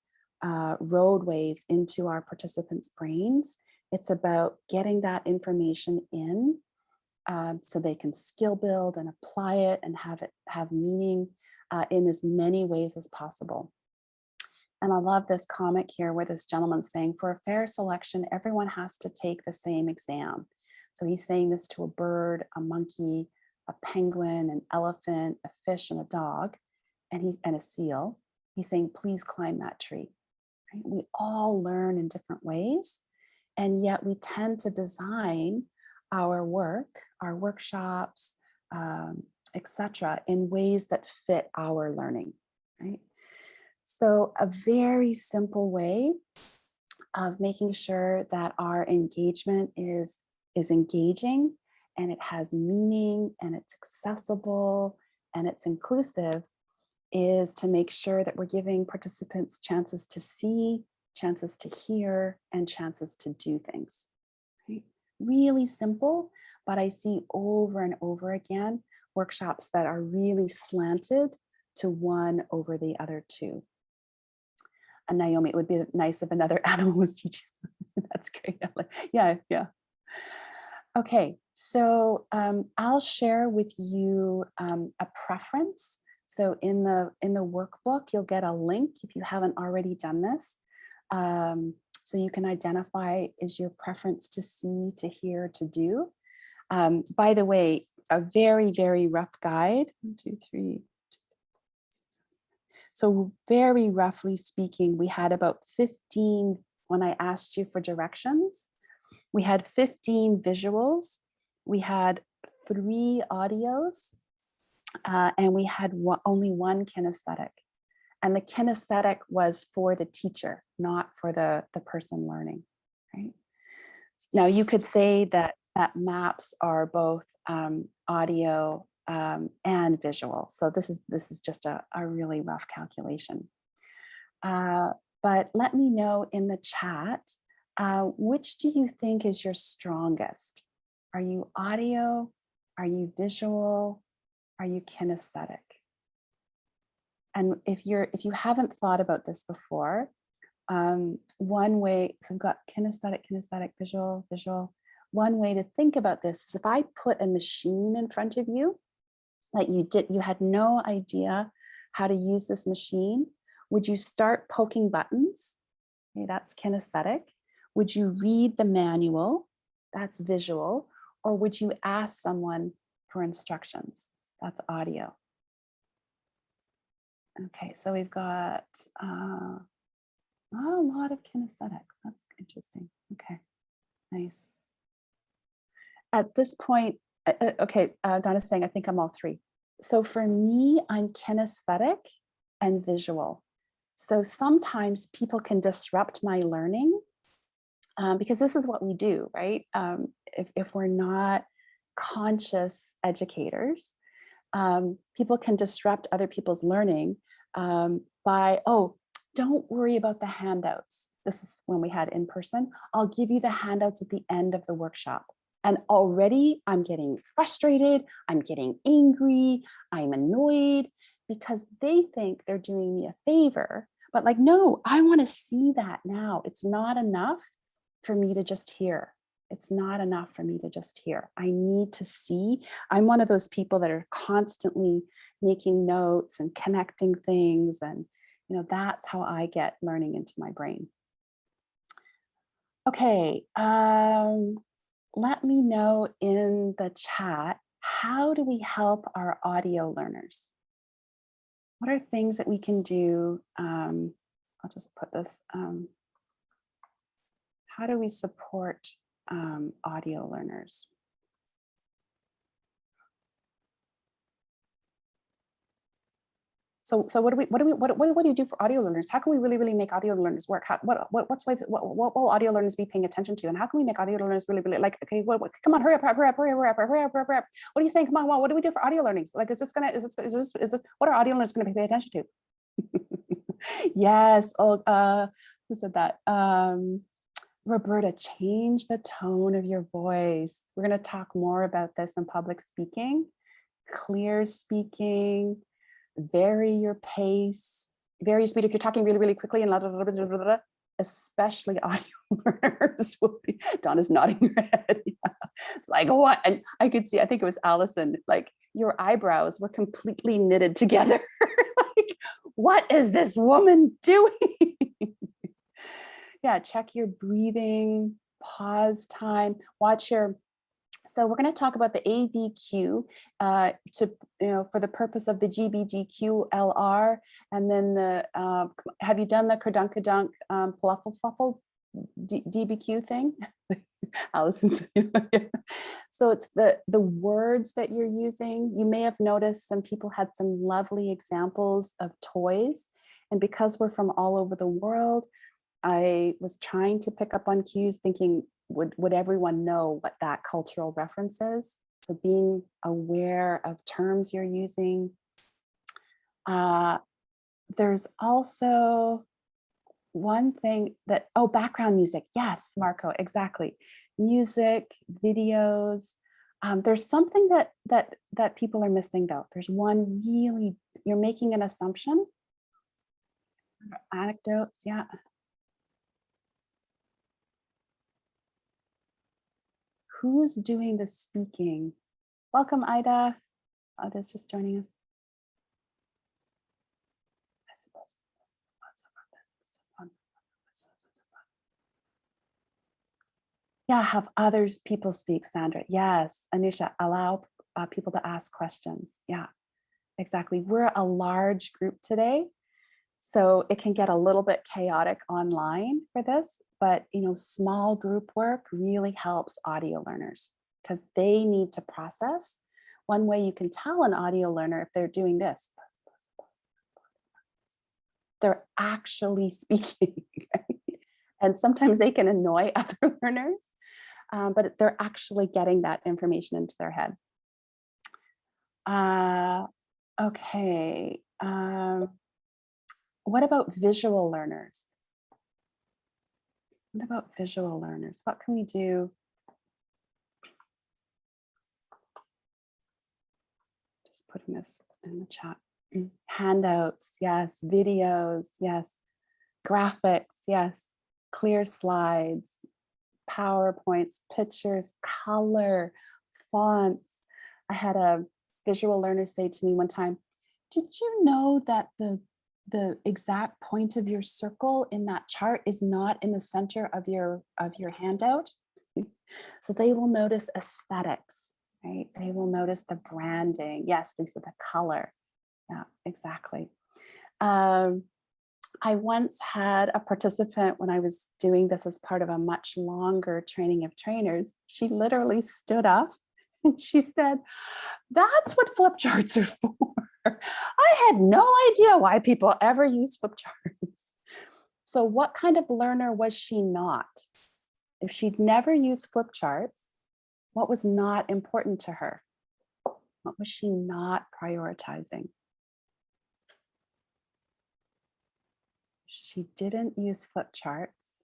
roadways into our participants' brains, it's about getting that information in so they can skill build and apply it and have meaning in as many ways as possible. And I love this comic here where this gentleman's saying, for a fair selection, everyone has to take the same exam. So he's saying this to a bird, a monkey, a penguin, an elephant, a fish, and a dog, and a seal. He's saying, please climb that tree. Right? We all learn in different ways, and yet we tend to design our work, our workshops, etc., in ways that fit our learning, right? So a very simple way of making sure that our engagement is engaging and it has meaning and it's accessible and it's inclusive is to make sure that we're giving participants chances to see, chances to hear, and chances to do things. Right? Really simple, but I see over and over again workshops that are really slanted to one over the other two. And Naomi, it would be nice if another animal was teaching. That's great. Yeah, yeah. Okay, so I'll share with you a preference. So in the workbook, you'll get a link if you haven't already done this. So you can identify, is your preference to see, to hear, to do. By the way, a very, very rough guide. 1, 2, 3. So very roughly speaking, we had about 15, when I asked you for directions, we had 15 visuals, we had 3 audios, and we had only 1 kinesthetic. And the kinesthetic was for the teacher, not for the person learning, right? Now you could say that maps are both audio and visual. So this is just a really rough calculation. But let me know in the chat, which do you think is your strongest? Are you audio? Are you visual? Are you kinesthetic? And if you haven't thought about this before, one way, so we've got kinesthetic, visual, visual. One way to think about this is if I put a machine in front of you, that you had no idea how to use this machine, would you start poking buttons? Okay, that's kinesthetic. Would you read the manual? That's visual. Or would you ask someone for instructions? That's audio. Okay, so we've got not a lot of kinesthetic. That's interesting. Okay, nice. At this point, okay, Donna's saying, I think I'm all 3. So for me, I'm kinesthetic and visual. So sometimes people can disrupt my learning because this is what we do, right? If we're not conscious educators, people can disrupt other people's learning by, oh, don't worry about the handouts. This is when we had in person. I'll give you the handouts at the end of the workshop. And already I'm getting frustrated, I'm getting angry, I'm annoyed because they think they're doing me a favor. But like, no, I want to see that now. It's not enough for me to just hear. It's not enough for me to just hear. I need to see. I'm one of those people that are constantly making notes and connecting things. And, that's how I get learning into my brain. Okay. Let me know in the chat, how do we help our audio learners? What are things that we can do? I'll just put this, how do we support audio learners? So what do you do for audio learners? How can we really make audio learners work? What will audio learners be paying attention to? And how can we make audio learners really like, okay, come on, hurry up. What are you saying? Come on, what do we do for audio learning? Like, is this, what are audio learners gonna pay attention to? Yes, who said that? Roberta, change the tone of your voice. We're gonna talk more about this in public speaking, clear speaking, vary your pace, vary your speed. If you're talking really quickly and especially audio learners will be, Donna's nodding her head. Yeah. It's like, what? And I could see, I think it was Allison, like your eyebrows were completely knitted together. Like, what is this woman doing? Yeah, check your breathing, pause time, watch your. So we're going to talk about the AVQ for the purpose of the GBGQLR, and then the have you done the kerdunkadunk fluffle fluffle DBQ thing? Allison. So it's the words that you're using. You may have noticed some people had some lovely examples of toys, and because we're from all over the world, I was trying to pick up on cues, thinking, would everyone know what that cultural reference is? So being aware of terms you're using. There's also one thing that, background music. Yes, Marco, exactly. Music, videos. There's something that people are missing though. There's one really, you're making an assumption. Anecdotes, yeah. Who's doing the speaking? Welcome, Ida. Ida's just joining us. Yeah, have others people speak, Sandra. Yes, Anusha, allow people to ask questions. Yeah, exactly. We're a large group today, so it can get a little bit chaotic online for this, but small group work really helps audio learners because they need to process. One way you can tell an audio learner if they're doing this, they're actually speaking. Right? And sometimes they can annoy other learners, but they're actually getting that information into their head. Okay. What about visual learners? What about visual learners? What can we do? Just putting this in the chat. Handouts, yes. Videos, yes. Graphics, yes. Clear slides, PowerPoints, pictures, color, fonts. I had a visual learner say to me one time, did you know that the exact point of your circle in that chart is not in the center of your handout? So they will notice aesthetics, right? They will notice the branding. Yes, Lisa, the color. Yeah, exactly. I once had a participant when I was doing this as part of a much longer training of trainers. She literally stood up and she said, that's what flip charts are for. I had no idea why people ever use flip charts. So what kind of learner was she not? If she'd never used flip charts, what was not important to her? What was she not prioritizing? She didn't use flip charts.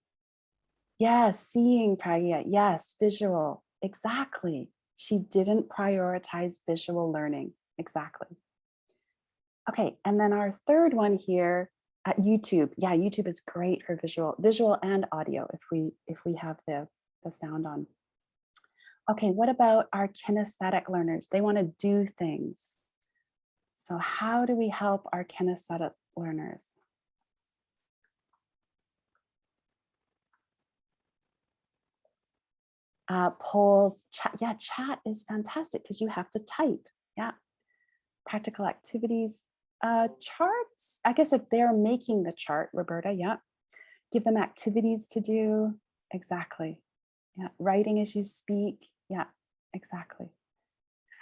Yes, seeing Pragya. Yes, visual. Exactly. She didn't prioritize visual learning. Exactly. Okay, and then our third one here at YouTube. Yeah, YouTube is great for visual and audio if we have the sound on. Okay, what about our kinesthetic learners? They want to do things. So how do we help our kinesthetic learners? Polls, chat. Yeah, chat is fantastic because you have to type. Yeah, practical activities, charts. I guess if they're making the chart, Roberta, yeah, give them activities to do. Exactly. Yeah, writing as you speak. Yeah, exactly.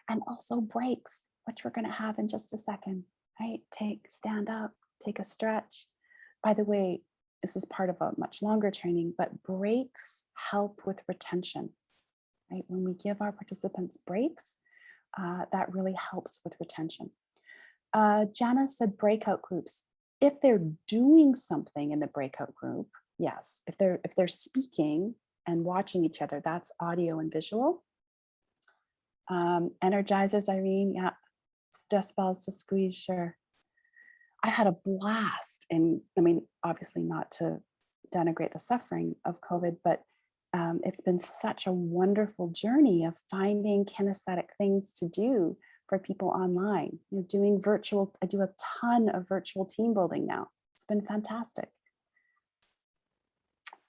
And also breaks, which we're going to have in just a second. right? Stand up, take a stretch. By the way, this is part of a much longer training, but breaks help with retention, right? When we give our participants breaks, that really helps with retention. Jana said breakout groups. If they're doing something in the breakout group, yes. If they're speaking and watching each other, that's audio and visual. Energizers, Irene, yeah. Dust balls to squeeze, sure. I had a blast, and I mean, obviously not to denigrate the suffering of COVID, but it's been such a wonderful journey of finding kinesthetic things to do for people online. You know, doing virtual, I do a ton of virtual team building now. It's been fantastic.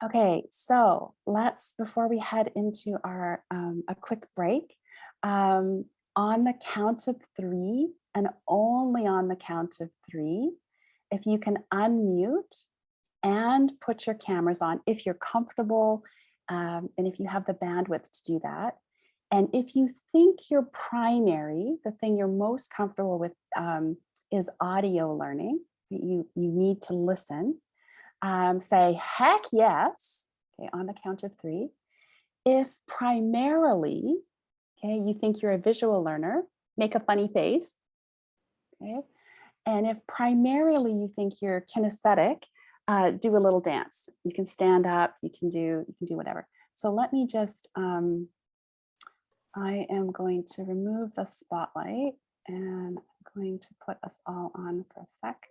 Okay, so let's, before we head into our a quick break, on the count of 3, and only on the count of 3, if you can unmute and put your cameras on, if you're comfortable, and if you have the bandwidth to do that. And if you think your primary, the thing you're most comfortable with, is audio learning, you need to listen, say heck yes, okay, on the count of 3. If primarily, okay, you think you're a visual learner, make a funny face, okay? And if primarily you think you're kinesthetic, do a little dance. You can stand up, you can do whatever. So let me just, I am going to remove the spotlight and I'm going to put us all on for a sec.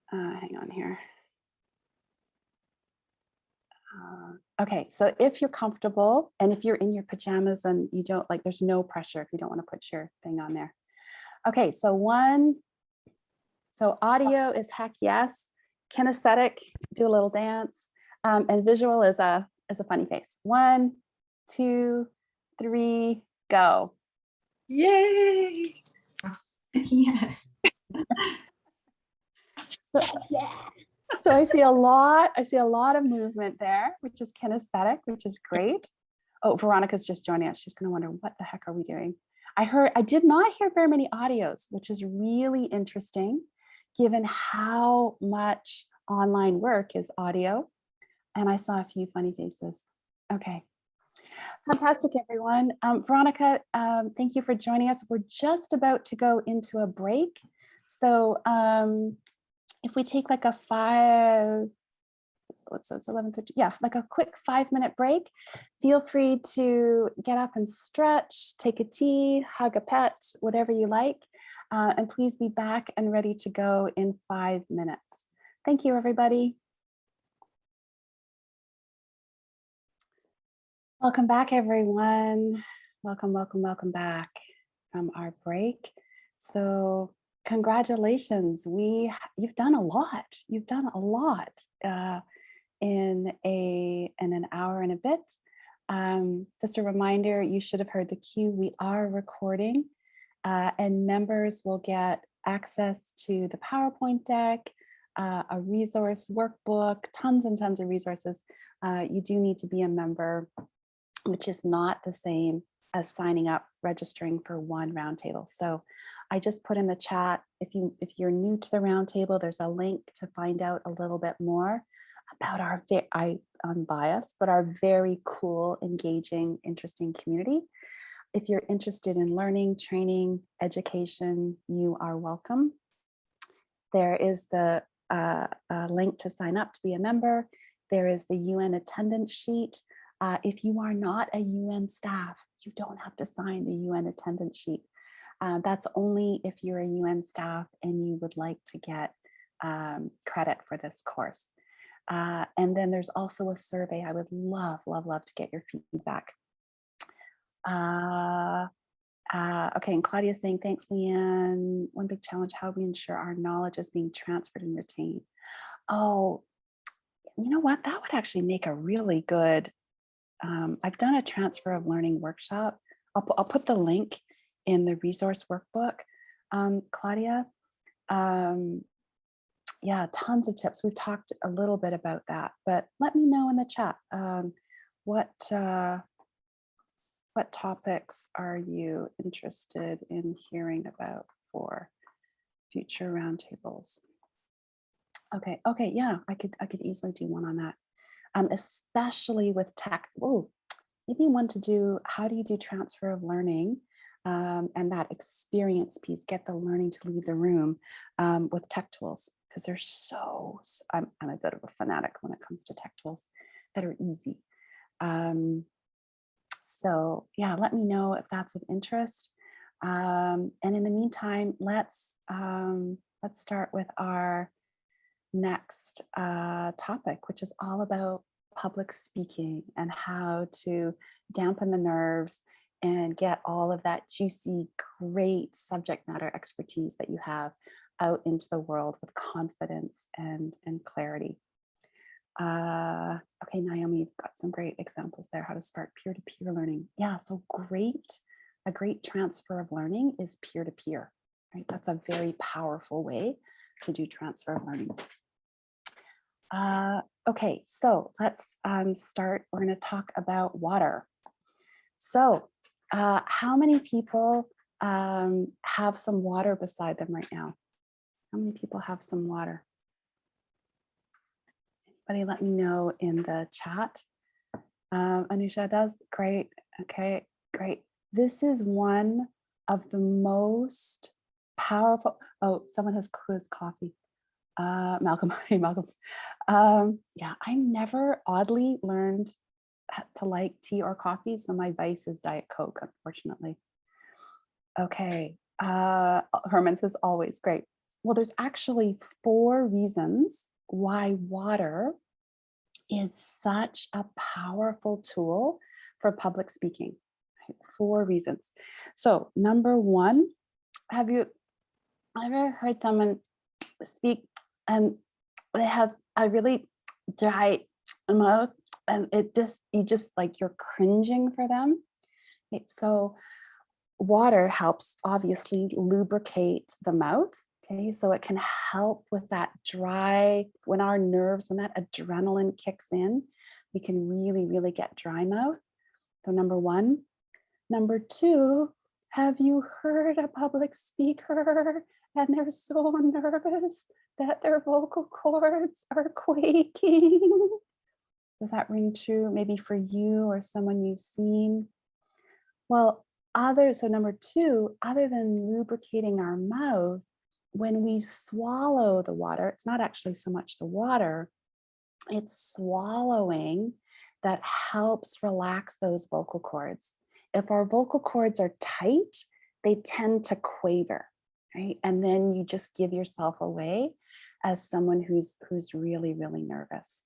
Hang on here. Okay, so if you're comfortable and if you're in your pajamas and you don't like, there's no pressure if you don't want to put your thing on there. Okay, so audio is heck yes, kinesthetic, do a little dance, and visual is a funny face. 1, 2, 3, go. Yay! Yes. So yeah. So I see a lot of movement there, which is kinesthetic, which is great. Oh, Veronica's just joining us. She's going to wonder, what the heck are we doing? I did not hear very many audios, which is really interesting, given how much online work is audio. And I saw a few funny faces. Okay. Fantastic, everyone. Veronica, thank you for joining us. We're just about to go into a break. So if we take like a 11:50, yeah, like a quick 5-minute break, feel free to get up and stretch, take a tea, hug a pet, whatever you like, and please be back and ready to go in 5 minutes. Thank you, everybody. Welcome back, everyone. Welcome back from our break. So congratulations, you've done a lot. You've done a lot in an hour and a bit. Just a reminder, you should have heard the cue. We are recording, and members will get access to the PowerPoint deck, a resource workbook, tons and tons of resources. You do need to be a member, which is not the same as signing up, registering for one roundtable. So I just put in the chat, if you're new to the roundtable, there's a link to find out a little bit more about our, I'm biased, but our very cool, engaging, interesting community. If you're interested in learning, training, education, you are welcome. There is the link to sign up to be a member. There is the UN attendance sheet. If you are not a UN staff, you don't have to sign the UN attendance sheet. That's only if you're a UN staff and you would like to get credit for this course. And then there's also a survey. I would love to get your feedback. Okay, and Claudia's saying, thanks, Leanne. One big challenge, how we ensure our knowledge is being transferred and retained. Oh, you know what? That would actually make a really good, I've done a transfer of learning workshop. I'll put the link in the resource workbook, Claudia. Yeah, tons of tips. We've talked a little bit about that, but let me know in the chat. What topics are you interested in hearing about for future roundtables. Okay, yeah, I could easily do one on that. Especially with tech. Oh, maybe one to do, how do you do transfer of learning and that experience piece, get the learning to leave the room with tech tools, because they're I'm a bit of a fanatic when it comes to tech tools that are easy. So yeah, let me know if that's of interest. And in the meantime, let's start with our next topic, which is all about public speaking and how to dampen the nerves and get all of that juicy, great subject matter expertise that you have out into the world with confidence and clarity. Okay, Naomi, you've got some great examples there, how to spark peer-to-peer learning. Yeah, so a great transfer of learning is peer-to-peer, right? That's a very powerful way to do transfer of learning. Okay, so let's start. We're going to talk about water. So how many people have some water beside them right now? How many people have some water? Anybody let me know in the chat. Anusha does, great. Okay, great. This is one of the most powerful, oh, someone has quiz coffee. Malcolm, hey Malcolm. Yeah, I never oddly learned to like tea or coffee, so my vice is Diet Coke, unfortunately. Okay, Herman says always, great. Well, there's actually 4 reasons why water is such a powerful tool for public speaking. 4 reasons. So number 1, have you ever heard someone speak and they have a really dry mouth and you're cringing for them? Okay, so water helps obviously lubricate the mouth. Okay, so it can help with that dry, when that adrenaline kicks in, we can really get dry mouth. So number 1. Number 2, have you heard a public speaker and they're so nervous that their vocal cords are quaking? Does that ring true maybe for you or someone you've seen? Well, so number 2, other than lubricating our mouth, when we swallow the water, it's not actually so much the water, it's swallowing that helps relax those vocal cords. If our vocal cords are tight, they tend to quaver, right? And then you just give yourself away as someone who's really nervous.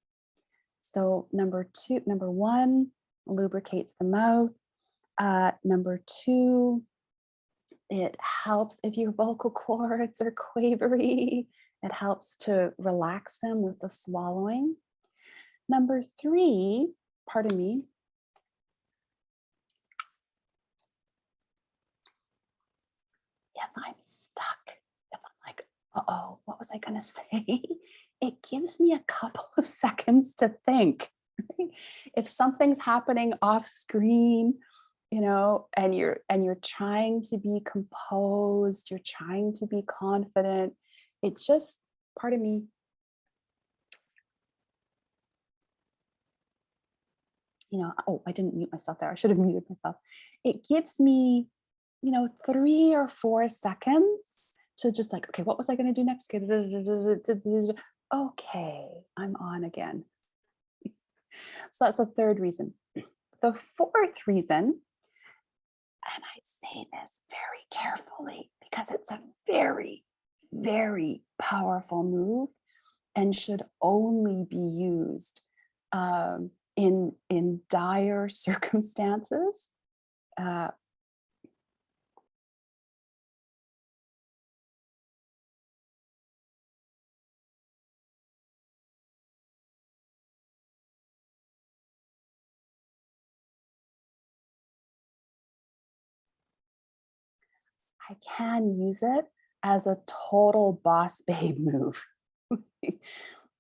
So number 1, lubricates the mouth. Number 2, it helps if your vocal cords are quavery, it helps to relax them with the swallowing. Number 3, pardon me. If I'm stuck, if I'm like, uh-oh, what was I gonna say? It gives me a couple of seconds to think. If something's happening off screen, and you're trying to be composed, you're trying to be confident, it just, pardon me. Oh, I didn't mute myself there. I should have muted myself. It gives me, 3 or 4 seconds to just like, okay, what was I going to do next? Okay, I'm on again. So that's the 3rd reason. The 4th reason, and I say this very carefully because it's a very powerful move and should only be used in dire circumstances. I can use it as a total boss babe move.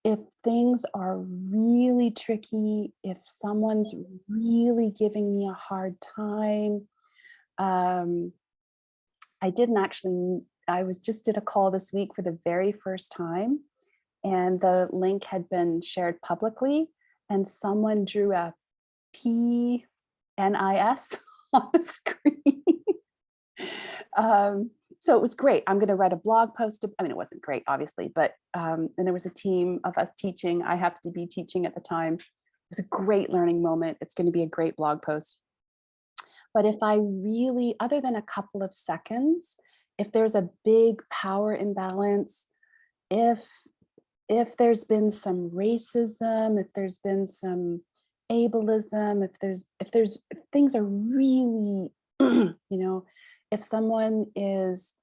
If things are really tricky, if someone's really giving me a hard time, I didn't actually I was just did a call this week for the very first time, and the link had been shared publicly, and someone drew a PNIS on the screen. So it was great. I'm going to write a blog post. I mean, it wasn't great, obviously, but and there was a team of us teaching. I happened to be teaching at the time. It was a great learning moment. It's going to be a great blog post. But if I really, other than a couple of seconds, if there's a big power imbalance, if there's been some racism, if there's been some ableism, if things are really, if someone is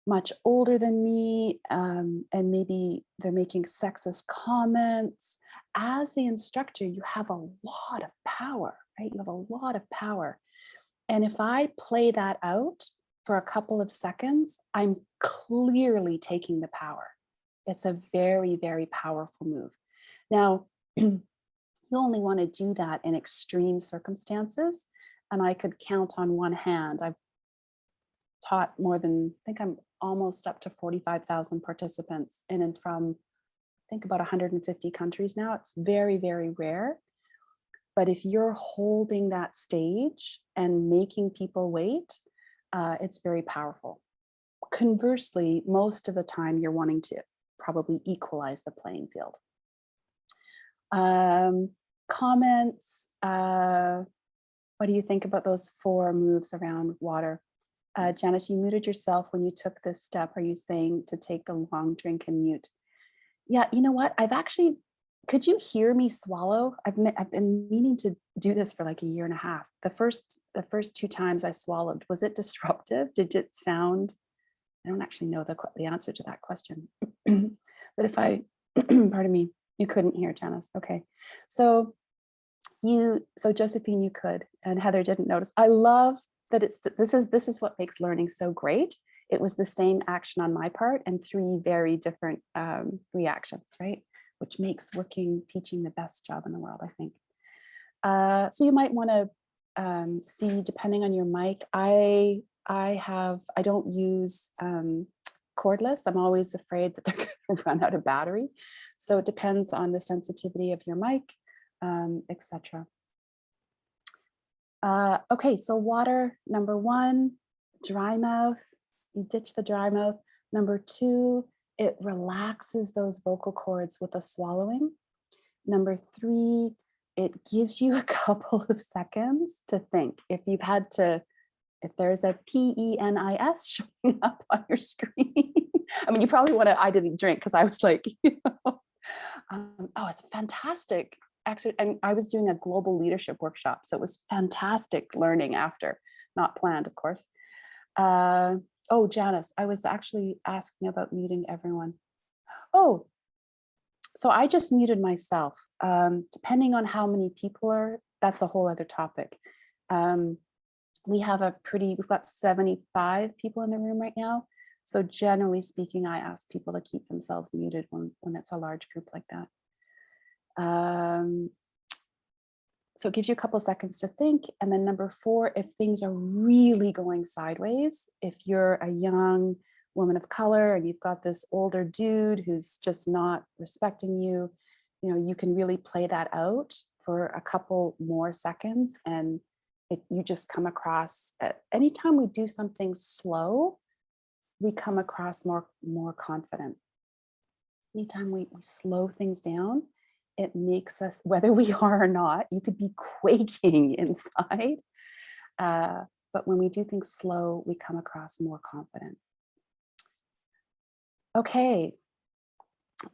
much older than me, and maybe they're making sexist comments, as the instructor, you have a lot of power, right? You have a lot of power. And if I play that out for a couple of seconds, I'm clearly taking the power. It's a very, very powerful move. Now, you only want to do that in extreme circumstances. And I could count on one hand. I've taught more than, I think I'm almost up to 45,000 participants in and from, I think about 150 countries now. It's very, very rare. But if you're holding that stage and making people wait, it's very powerful. Conversely, most of the time you're wanting to probably equalize the playing field. Comments, what do you think about those 4 moves around water? Janice, you muted yourself when you took this step. Are you saying to take a long drink and mute? Yeah, you know what? I've actually, could you hear me swallow? I've been meaning to do this for like a year and a half. The first 2 times I swallowed, was it disruptive? Did it sound, I don't actually know the answer to that question. But if I, pardon me, you couldn't hear, Janice. Okay. So Josephine, you could, and Heather didn't notice. I love that this is what makes learning so great. It was the same action on my part and 3 very different reactions, right? Which makes teaching the best job in the world, I think. So you might want to see, depending on your mic, I don't use cordless. I'm always afraid that they're going to run out of battery. So it depends on the sensitivity of your mic, etc. Okay, so water, number 1, dry mouth. You ditch the dry mouth. Number 2, it relaxes those vocal cords with the swallowing. Number 3, it gives you a couple of seconds to think. If there's a PENIS showing up on your screen, I mean, you probably want to, I didn't drink because I was like, oh, it's fantastic. Actually, and I was doing a global leadership workshop, so it was fantastic learning after, not planned, of course. Oh, Janice, I was actually asking about muting everyone. Oh, so I just muted myself. Depending on how many people are, that's a whole other topic. We've got 75 people in the room right now. So generally speaking, I ask people to keep themselves muted when it's a large group like that. So it gives you a couple of seconds to think. And then number 4, if things are really going sideways, if you're a young woman of color and you've got this older dude who's just not respecting you, you can really play that out for a couple more seconds. And you just come across, anytime we do something slow, we come across more confident. Anytime we slow things down, it makes us, whether we are or not, you could be quaking inside. But when we do things slow, we come across more confident. Okay.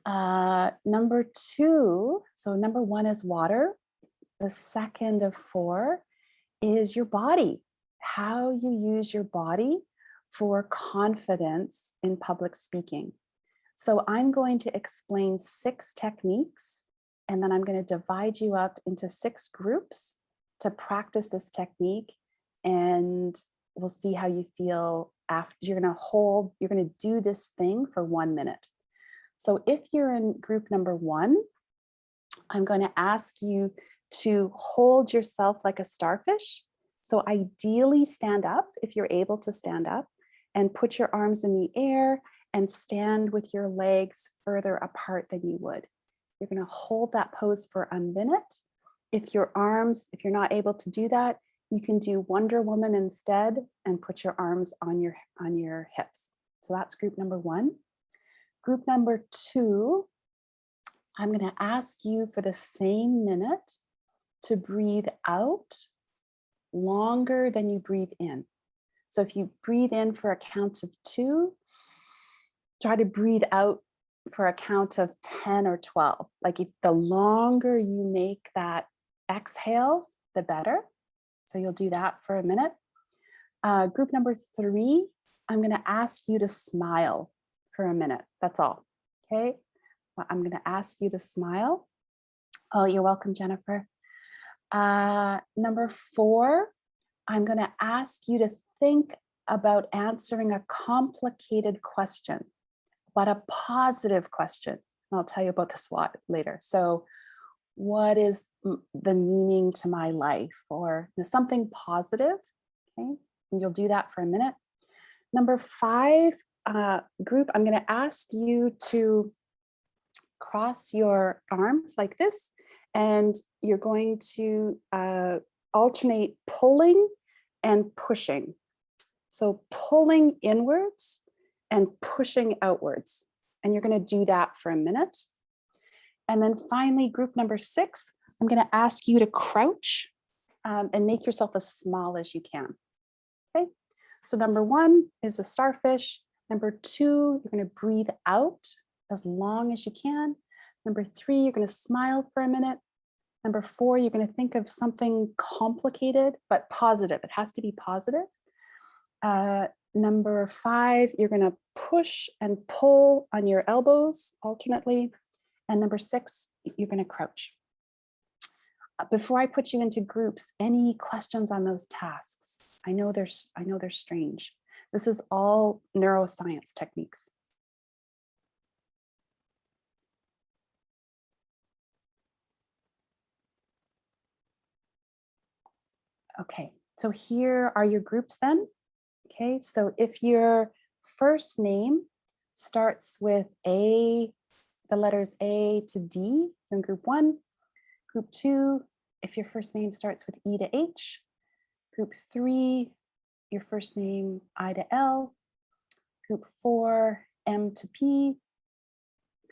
Number 2, so number 1 is water. The second of 4 is your body, how you use your body for confidence in public speaking. So I'm going to explain 6 techniques, and then I'm going to divide you up into 6 groups to practice this technique, and we'll see how you feel after. You're going to do this thing for 1 minute. So if you're in group number 1, I'm going to ask you to hold yourself like a starfish. So ideally stand up if you're able to stand up, and put your arms in the air and stand with your legs further apart than you would. You're going to hold that pose for a minute. If you're not able to do that, you can do Wonder Woman instead and put your arms on your hips. So that's group number 1. Group number 2, I'm going to ask you for the same minute to breathe out longer than you breathe in. So if you breathe in for a count of 2, try to breathe out for a count of 10 or 12. Like the longer you make that exhale, the better. So you'll do that for a minute. Group number 3, I'm going to ask you to smile for a minute. That's all. Okay. Well, I'm going to ask you to smile. Oh, you're welcome, Jennifer. Number 4, I'm going to ask you to think about answering a complicated question, but a positive question. And I'll tell you about this later. So what is the meaning to my life, or something positive? Okay, and you'll do that for a minute. Number 5, group, I'm going to ask you to cross your arms like this, and you're going to alternate pulling and pushing. So pulling inwards and pushing outwards. And you're going to do that for a minute. And then finally, group number 6, I'm going to ask you to crouch and make yourself as small as you can. Okay. So number 1 is a starfish. Number 2, you're going to breathe out as long as you can. Number 3, you're going to smile for a minute. Number 4, you're going to think of something complicated, but positive. It has to be positive. Number 5, you're going to push and pull on your elbows alternately. And number 6, you're going to crouch. Before I put you into groups, any questions on those tasks? I know they're strange. This is all neuroscience techniques. Okay, so here are your groups then. Okay, so if your first name starts with A, the letters A to D, you're in group 1. Group 2, if your first name starts with E to H. Group 3, your first name I to L. Group 4, M to P.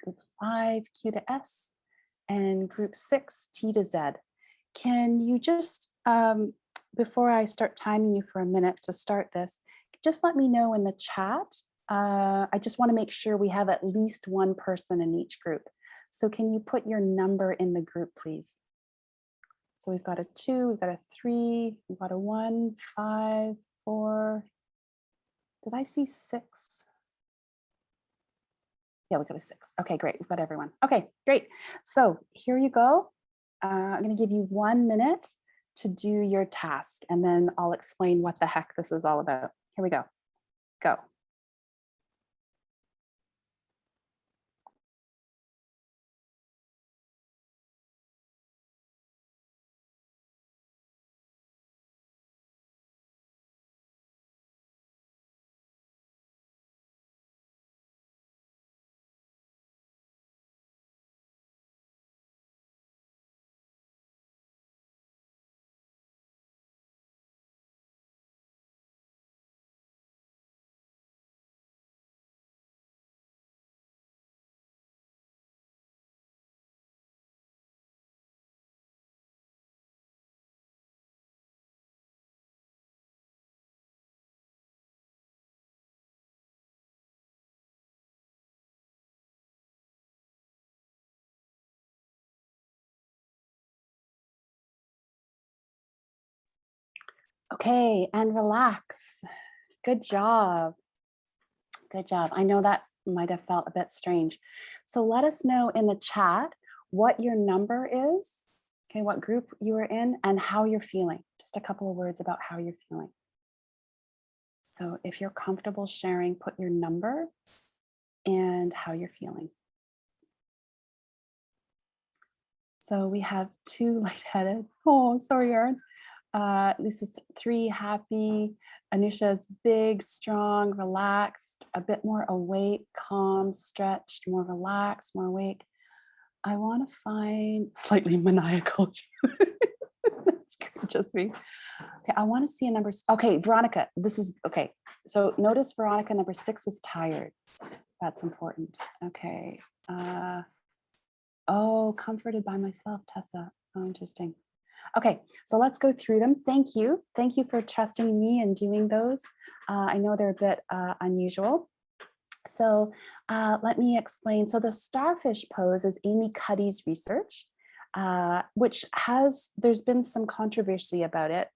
Group 5, Q to S. And group 6, T to Z. Can you just, before I start timing you for a minute to start this, just let me know in the chat. I just want to make sure we have at least one person in each group. So can you put your number in the group, please? So we've got a 2, we've got a 3, we've got a 1, 5, 4. Did I see 6? Yeah, we got a 6. Okay, great. We've got everyone. Okay, great. So here you go. I'm going to give you 1 minute to do your task, and then I'll explain what the heck this is all about. Here we go. Go. Okay, and relax. Good job. Good job. I know that might have felt a bit strange. So let us know in the chat what your number is, okay, what group you are in, and how you're feeling. Just a couple of words about how you're feeling. So if you're comfortable sharing, put your number and how you're feeling. So we have 2 lightheaded. Oh, sorry, Erin. This is 3 happy. Anusha's big, strong, relaxed, a bit more awake, calm, stretched, more relaxed, more awake. I want to find slightly maniacal. That's just me. Okay, I want to see a number. Okay, Veronica, this is okay. So notice Veronica number 6 is tired. That's important. Okay. Oh, comforted by myself, Tessa. Oh, interesting. Okay, so let's go through them. Thank you. Thank you for trusting me and doing those. I know they're a bit unusual. So let me explain. So the starfish pose is Amy Cuddy's research, which there's been some controversy about it,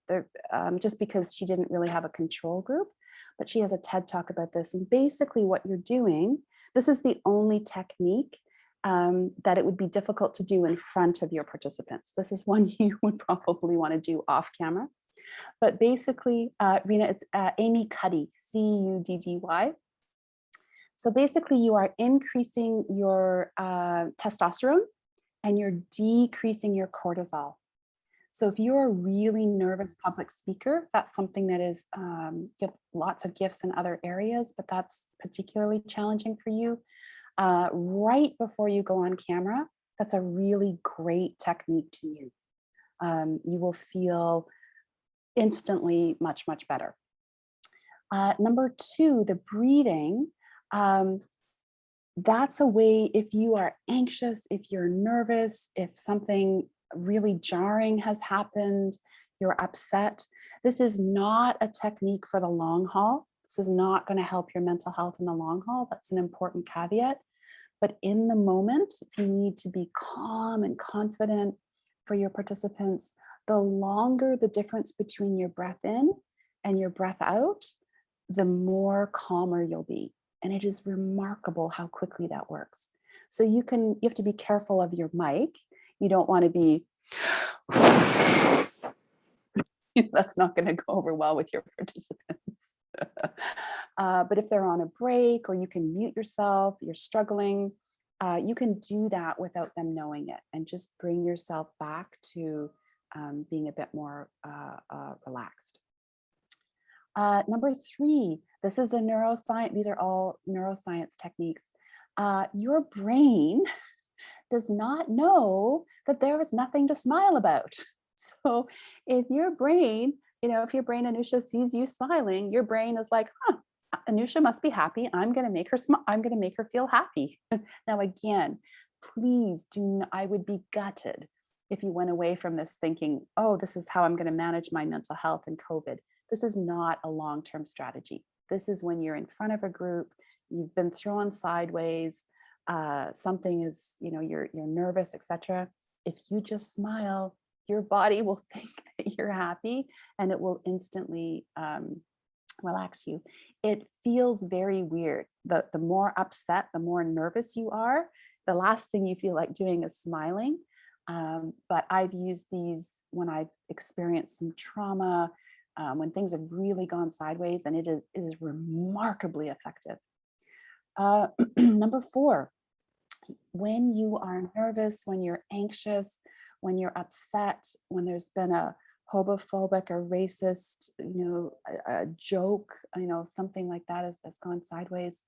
just because she didn't really have a control group, but she has a TED talk about this. And basically what you're doing, this is the only technique that it would be difficult to do in front of your participants. This is one you would probably want to do off camera. But basically, Rena, it's Amy Cuddy, C-U-D-D-Y. So basically you are increasing your testosterone and you're decreasing your cortisol. So if you're a really nervous public speaker, that's something that is, you have lots of gifts in other areas, but that's particularly challenging for you. Right before you go on camera, that's a really great technique to use. You will feel instantly much, much better. Number 2, the breathing. That's a way, if you are anxious, if you're nervous, if something really jarring has happened, you're upset, this is not a technique for the long haul. This is not going to help your mental health in the long haul. That's an important caveat. But in the moment, if you need to be calm and confident for your participants, the longer the difference between your breath in and your breath out, the more calmer you'll be. And it is remarkable how quickly that works. So you have to be careful of your mic. You don't want to be, that's not going to go over well with your participants. But if they're on a break or you can mute yourself, you're struggling, you can do that without them knowing it and just bring yourself back to being a bit more relaxed. Number 3, this is a neuroscience. These are all neuroscience techniques. Your brain does not know that there is nothing to smile about. So if your brain, if your brain, Anusha, sees you smiling, your brain is like, huh, Anusha must be happy. I'm going to make her smile. I'm going to make her feel happy. Now, again, please I would be gutted if you went away from this thinking, oh, this is how I'm going to manage my mental health in COVID. This is not a long-term strategy. This is when you're in front of a group, you've been thrown sideways, something is, you're nervous, etc. If you just smile, your body will think that you're happy and it will instantly relax you. It feels very weird. The more upset, the more nervous you are, the last thing you feel like doing is smiling. But I've used these when I've experienced some trauma, when things have really gone sideways, and it is remarkably effective. Number 4, when you are nervous, when you're anxious, when you're upset, when there's been a homophobic or racist, a joke, something like that has gone sideways,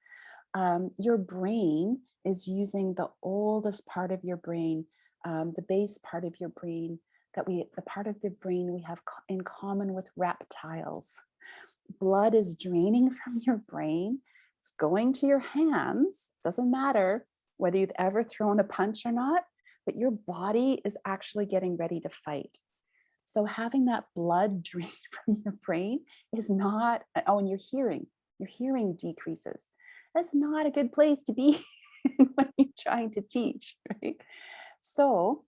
your brain is using the oldest part of your brain, the base part of your brain, the part of the brain we have in common with reptiles. Blood is draining from your brain. It's going to your hands. Doesn't matter whether you've ever thrown a punch or not, but your body is actually getting ready to fight. So having that blood drain from your brain is not, oh, and your hearing decreases. That's not a good place to be when you're trying to teach, right? So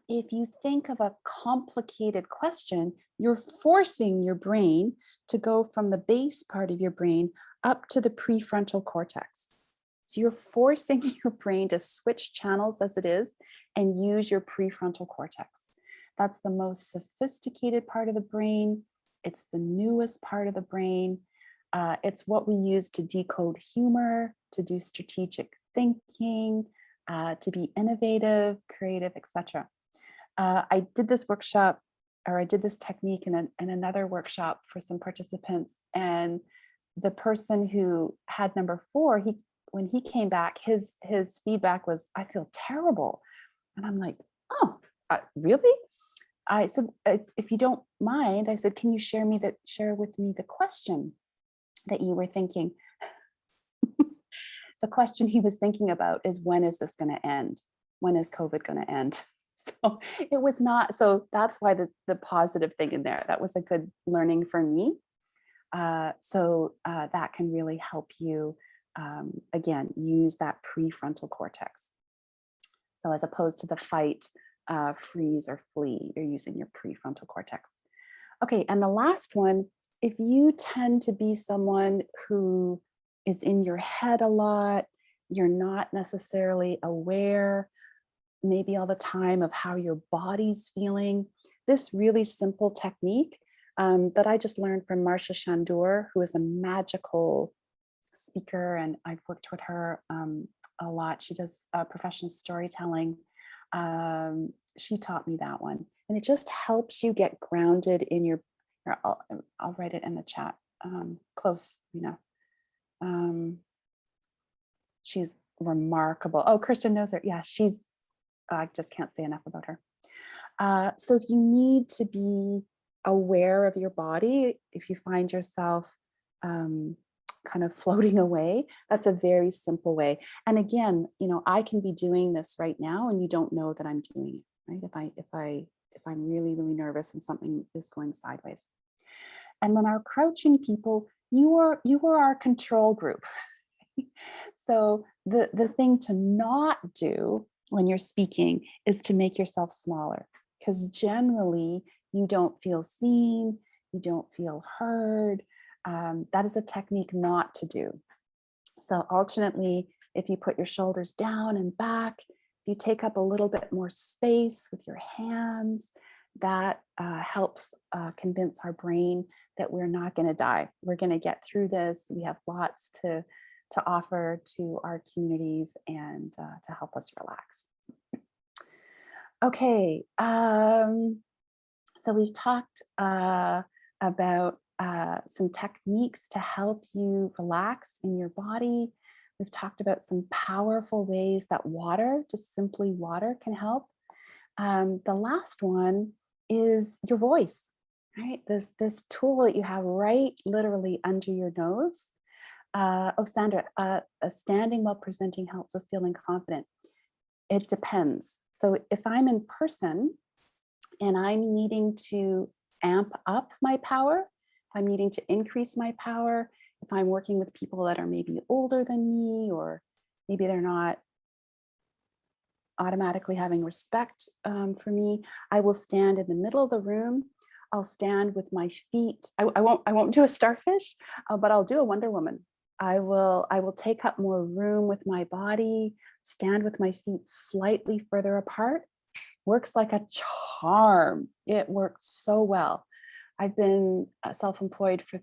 if you think of a complicated question, you're forcing your brain to go from the base part of your brain up to the prefrontal cortex. So you're forcing your brain to switch channels as it is and use your prefrontal cortex. That's the most sophisticated part of the brain. It's the newest part of the brain. It's what we use to decode humor, to do strategic thinking, to be innovative, creative, etc. I did this workshop I did this technique in another workshop for some participants, and the person who had number 4, when he came back, his feedback was, "I feel terrible." And I'm like, "Oh, really?" I said, "If you don't mind," I said, "can you share with me the question that you were thinking?" The question he was thinking about is, when is this going to end? When is COVID going to end? So it was not, so that's why the positive thing in there, that was a good learning for me. That can really help you, again, use that prefrontal cortex. So as opposed to the fight, freeze, or flee, you're using your prefrontal cortex. Okay, and the last one, if you tend to be someone who is in your head a lot, you're not necessarily aware maybe all the time of how your body's feeling, this really simple technique that I just learned from Marsha Shandur, who is a magical speaker, and I've worked with her a lot. She does professional storytelling. She taught me that one, and it just helps you get grounded in your. I'll write it in the chat. Close, she's remarkable. Oh, Kristen knows her. Yeah, I just can't say enough about her. So if you need to be aware of your body, if you find yourself kind of floating away, that's a very simple way. And again, I can be doing this right now and you don't know that I'm doing it, right? If I'm really, really nervous and something is going sideways. And then our crouching people, you are our control group. So the thing to not do when you're speaking is to make yourself smaller, because generally you don't feel seen, you don't feel heard. That is a technique not to do. So alternately, if you put your shoulders down and back, if you take up a little bit more space with your hands, that helps convince our brain that we're not going to die. We're going to get through this. We have lots to offer to our communities and to help us relax. Okay, so we've talked about some techniques to help you relax in your body. We've talked about some powerful ways that water, just simply water, can help. The last one is your voice, right? This tool that you have right literally under your nose. Sandra, standing while presenting helps with feeling confident. It depends. So if I'm in person and I'm needing to amp up my power, if I'm needing to increase my power, if I'm working with people that are maybe older than me, or maybe they're not automatically having respect for me, I will stand in the middle of the room. I'll stand with my feet. I won't do a starfish, but I'll do a Wonder Woman. I will take up more room with my body, stand with my feet slightly further apart. Works like a charm. It works so well. I've been self-employed for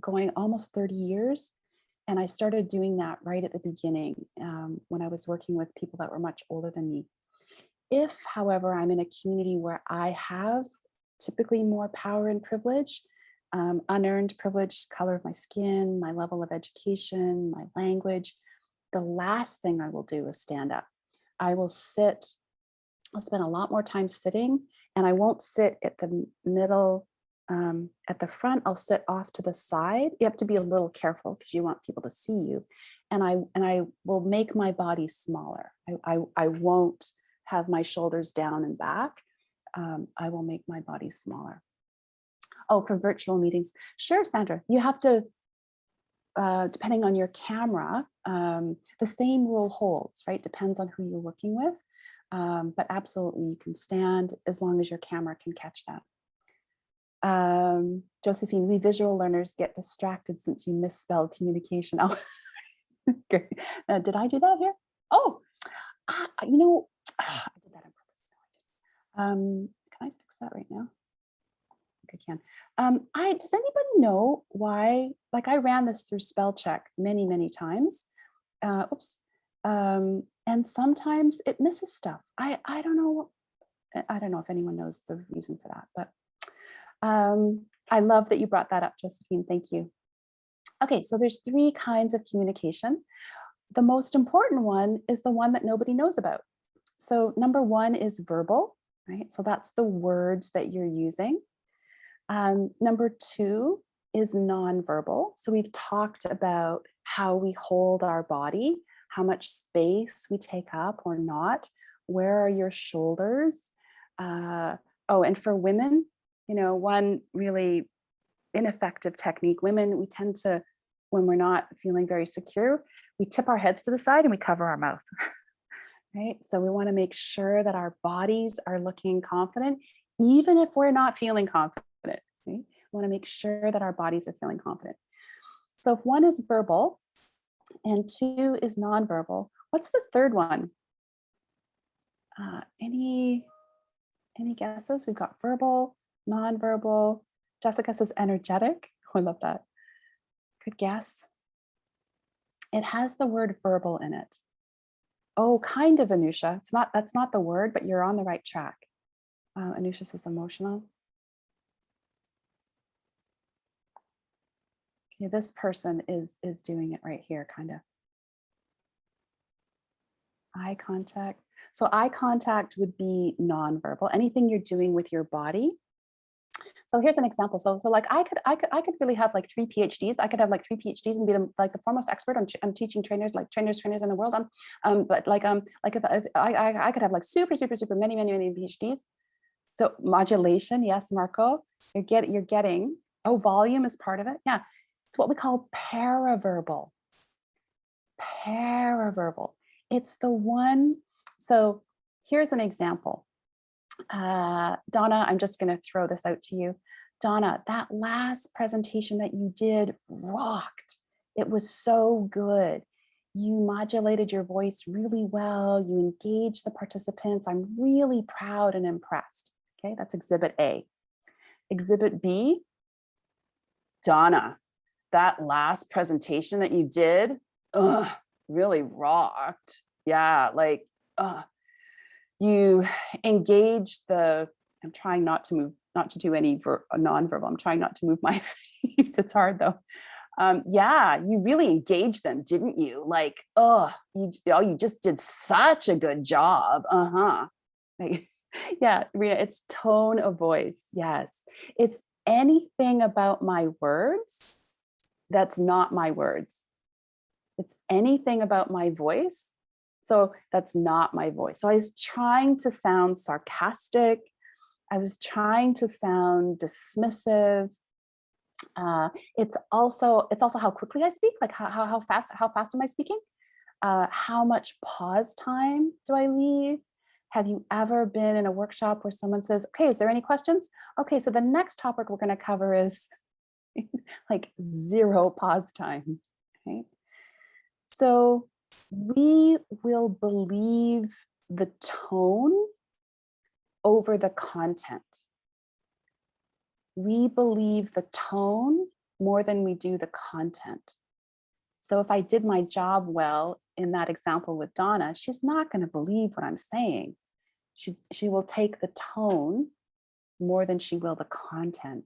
going almost 30 years. And I started doing that right at the beginning when I was working with people that were much older than me. If, however, I'm in a community where I have typically more power and privilege, unearned privilege, color of my skin, my level of education, my language, the last thing I will do is stand up. I will sit. I'll spend a lot more time sitting, and I won't sit at the middle, at the front. I'll sit off to the side. You have to be a little careful because you want people to see you. And I will make my body smaller. I won't have my shoulders down and back. I will make my body smaller. Oh, for virtual meetings. Sure, Sandra, you have to, depending on your camera, the same rule holds, right? Depends on who you're working with. But absolutely, you can stand as long as your camera can catch that. Josephine, we visual learners get distracted since you misspelled communication. Oh, great. Did I do that here? Oh, I did that on purpose. Can I fix that right now? I can. Does anybody know why? Like, I ran this through spell check many, many times. And sometimes it misses stuff. I don't know. I don't know if anyone knows the reason for that, but I love that you brought that up, Josephine. Thank you. Okay, so there's 3 kinds of communication. The most important one is the one that nobody knows about. So number 1 is verbal, right? So that's the words that you're using. Number 2 is nonverbal. So we've talked about how we hold our body, how much space we take up or not. Where are your shoulders? Oh, and for women, you know, one really ineffective technique, women, we tend to, when we're not feeling very secure, we tip our heads to the side and we cover our mouth, right? So we want to make sure that our bodies are looking confident, even if we're not feeling confident, right? We want to make sure that our bodies are feeling confident. So if 1 is verbal and 2 is nonverbal, what's the third one? Any guesses? We've got verbal, nonverbal. Jessica says energetic. Oh, I love that. Good guess. It has the word verbal in it. Oh, kind of, Anusha. That's not the word, but you're on the right track. Anusha says emotional. Okay, this person is doing it right here, kind of. Eye contact. So eye contact would be nonverbal. Anything you're doing with your body. So here's an example. So like I could really have like 3 PhDs. I could have like 3 PhDs and be the foremost expert on teaching trainers, like trainers in the world. But like if I could have like super many PhDs. So modulation, yes, Marco, you're getting. Oh, volume is part of it. Yeah, it's what we call paraverbal. Paraverbal. It's the one. So here's an example. Donna, I'm just going to throw this out to you. Donna, that last presentation that you did rocked. It was so good. You modulated your voice really well. You engaged the participants. I'm really proud and impressed. Okay, that's exhibit A. Exhibit B, Donna, that last presentation that you did, really rocked. Yeah, like, you engage the, I'm trying not to do any nonverbal. I'm trying not to move my face. It's hard though. Yeah, you really engaged them, didn't you? Like, you just did such a good job. Like, yeah, Rita, it's tone of voice. Yes, it's anything about my words that's not my words. It's anything about my voice. So that's not my voice. So I was trying to sound sarcastic. I was trying to sound dismissive. It's also how quickly I speak, like how fast am I speaking? How much pause time do I leave? Have you ever been in a workshop where someone says, okay, is there any questions? Okay, so the next topic we're going to cover is like 0 pause time, right? So we will believe the tone over the content. We believe the tone more than we do the content. So if I did my job well in that example with Donna, she's not going to believe what I'm saying. She will take the tone more than she will the content.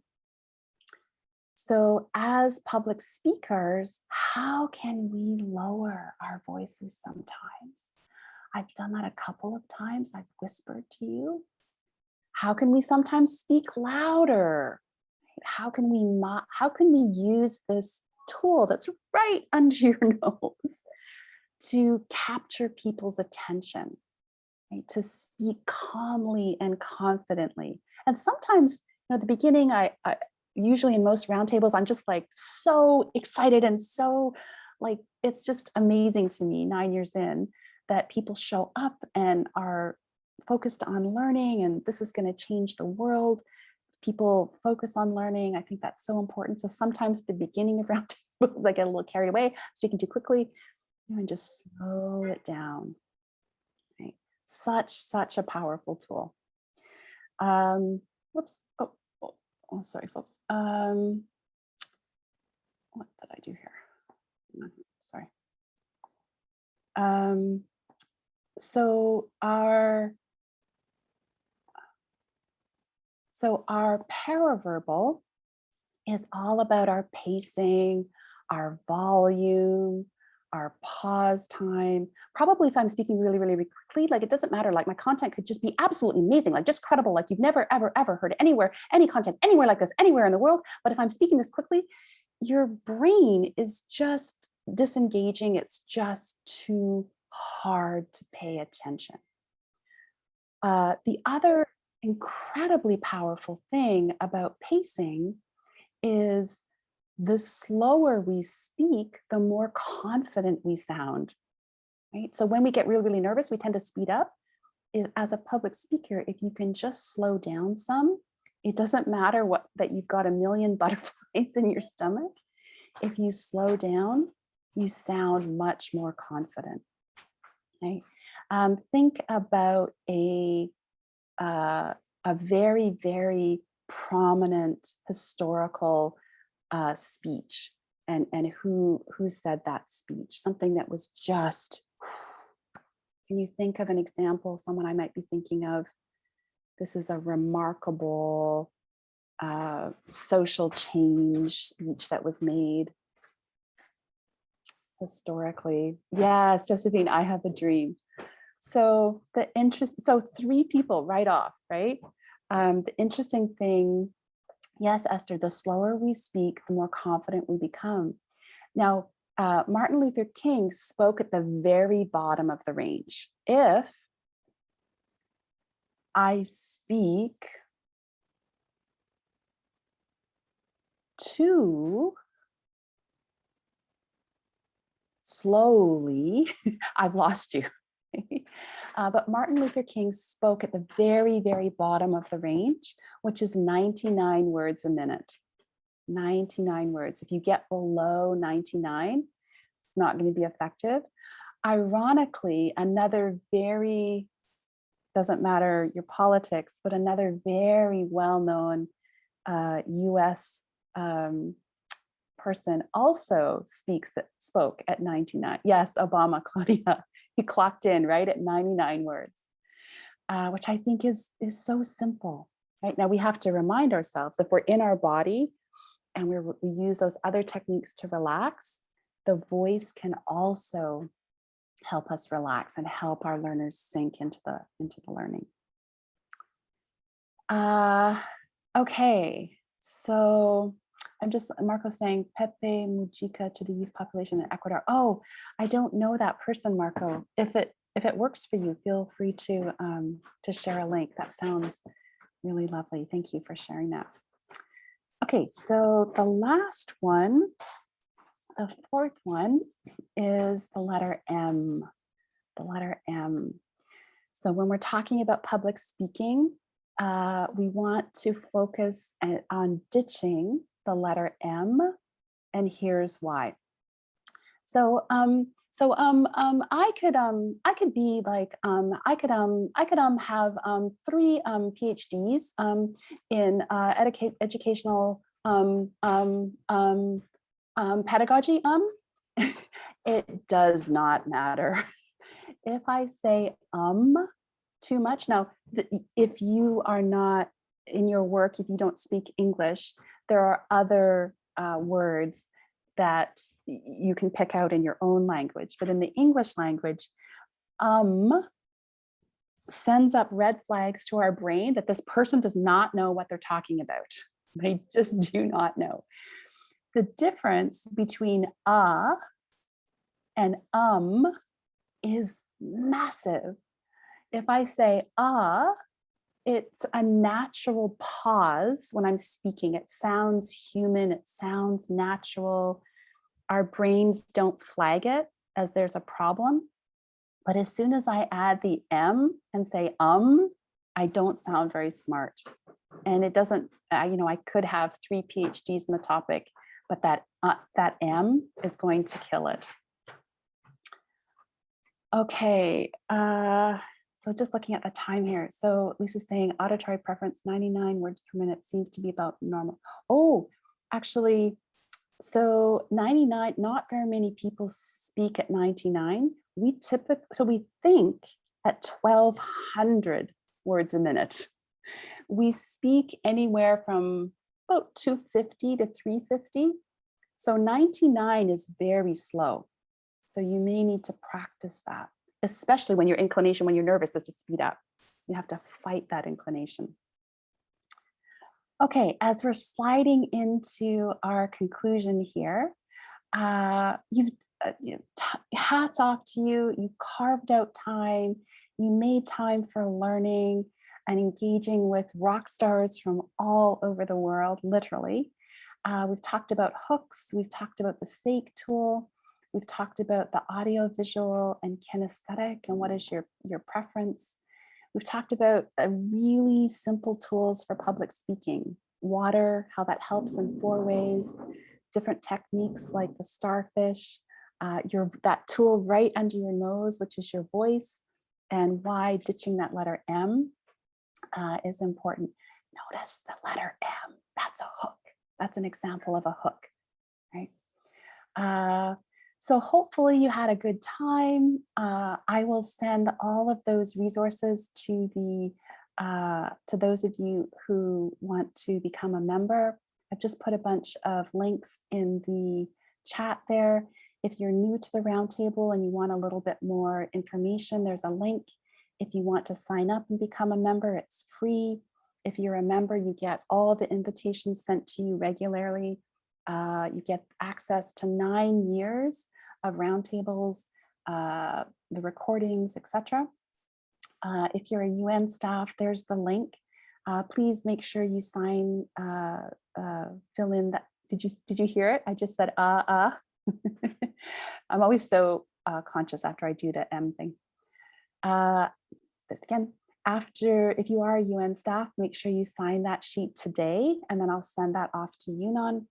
So as public speakers, how can we lower our voices sometimes? I've done that a couple of times. I've whispered to you. How can we sometimes speak louder? How can we use this tool that's right under your nose to capture people's attention, right? To speak calmly and confidently. And sometimes, at the beginning, I usually in most roundtables, I'm just like so excited and so like, it's just amazing to me 9 years in that people show up and are focused on learning, and this is going to change the world. People focus on learning. I think that's so important. So sometimes at the beginning of roundtables, I get a little carried away, speaking too quickly, and just slow it down. Right? Such a powerful tool. Whoops. Oh, sorry, folks. What did I do here? Sorry. So our paraverbal is all about our pacing, our volume, our pause time. Probably if I'm speaking really, really, really quickly, like it doesn't matter, like my content could just be absolutely amazing, like just credible, like you've never, ever, ever heard anywhere, any content anywhere like this, anywhere in the world. But if I'm speaking this quickly, your brain is just disengaging. It's just too hard to pay attention. The other incredibly powerful thing about pacing is the slower we speak, the more confident we sound, right? So when we get really, really nervous, we tend to speed up. As a public speaker, if you can just slow down some, it doesn't matter that you've got a million butterflies in your stomach. If you slow down, you sound much more confident, right? Think about a very, very prominent historical speech and who said that speech, something that was just, can you think of an example, someone I might be thinking of? This is a remarkable social change speech that was made historically. Yes, Josephine, I have a dream. So so 3 people right off, right? The interesting thing, yes, Esther, the slower we speak, the more confident we become. Now, Martin Luther King spoke at the very bottom of the range. If I speak too slowly, I've lost you. But Martin Luther King spoke at the very, very bottom of the range, which is 99 words a minute. 99 words. If you get below 99, it's not going to be effective. Ironically, another very, doesn't matter your politics, but another very well-known US person also spoke at 99. Yes, Obama, Claudia, he clocked in right at 99 words, which I think is so simple. Right now, we have to remind ourselves if we're in our body and we use those other techniques to relax, the voice can also help us relax and help our learners sink into the learning. Okay, so I'm just, Marco's saying Pepe Mujica to the youth population in Ecuador. Oh, I don't know that person, Marco. If it works for you, feel free to share a link. That sounds really lovely. Thank you for sharing that. Okay, so the last one, the 4th one is the letter M, the letter M. So when we're talking about public speaking, we want to focus on ditching the letter M, and here's why. So I could be like I could have 3 PhDs in educational pedagogy. It does not matter if I say too much. Now, if you are not in your work, if you don't speak English, there are other words that you can pick out in your own language. But in the English language, sends up red flags to our brain that this person does not know what they're talking about. They just do not know. The difference between and is massive. If I say it's a natural pause when I'm speaking. It sounds human, it sounds natural. Our brains don't flag it as there's a problem. But as soon as I add the M and say I don't sound very smart. And it doesn't, I could have 3 PhDs in the topic, but that M is going to kill it. Okay, so just looking at the time here. So Lisa's saying auditory preference, 99 words per minute seems to be about normal. Oh, actually, so 99, not very many people speak at 99. We think at 1,200 words a minute, we speak anywhere from about 250 to 350. So 99 is very slow. So you may need to practice that, especially when your inclination, when you're nervous, is to speed up. You have to fight that inclination. Okay, as we're sliding into our conclusion here, hats off to you. You carved out time. You made time for learning and engaging with rock stars from all over the world, literally. We've talked about hooks. We've talked about the S.A.K.E tool. We've talked about the audio, visual, and kinesthetic, and what is your preference. We've talked about really simple tools for public speaking. Water, how that helps in 4 ways. Different techniques like the starfish, that tool right under your nose, which is your voice, and why ditching that letter M is important. Notice the letter M, that's a hook. That's an example of a hook, right? So hopefully you had a good time. I will send all of those resources to those of you who want to become a member. I've just put a bunch of links in the chat there. If you're new to the roundtable and you want a little bit more information, there's a link. If you want to sign up and become a member, it's free. If you're a member, you get all the invitations sent to you regularly. You get access to 9 years of roundtables, the recordings, etc. If you're a UN staff, there's the link. Please make sure you sign, fill in that. Did you hear it? I just said, I'm always so conscious after I do the M thing. Again, if you are a UN staff, make sure you sign that sheet today, and then I'll send that off to UNON.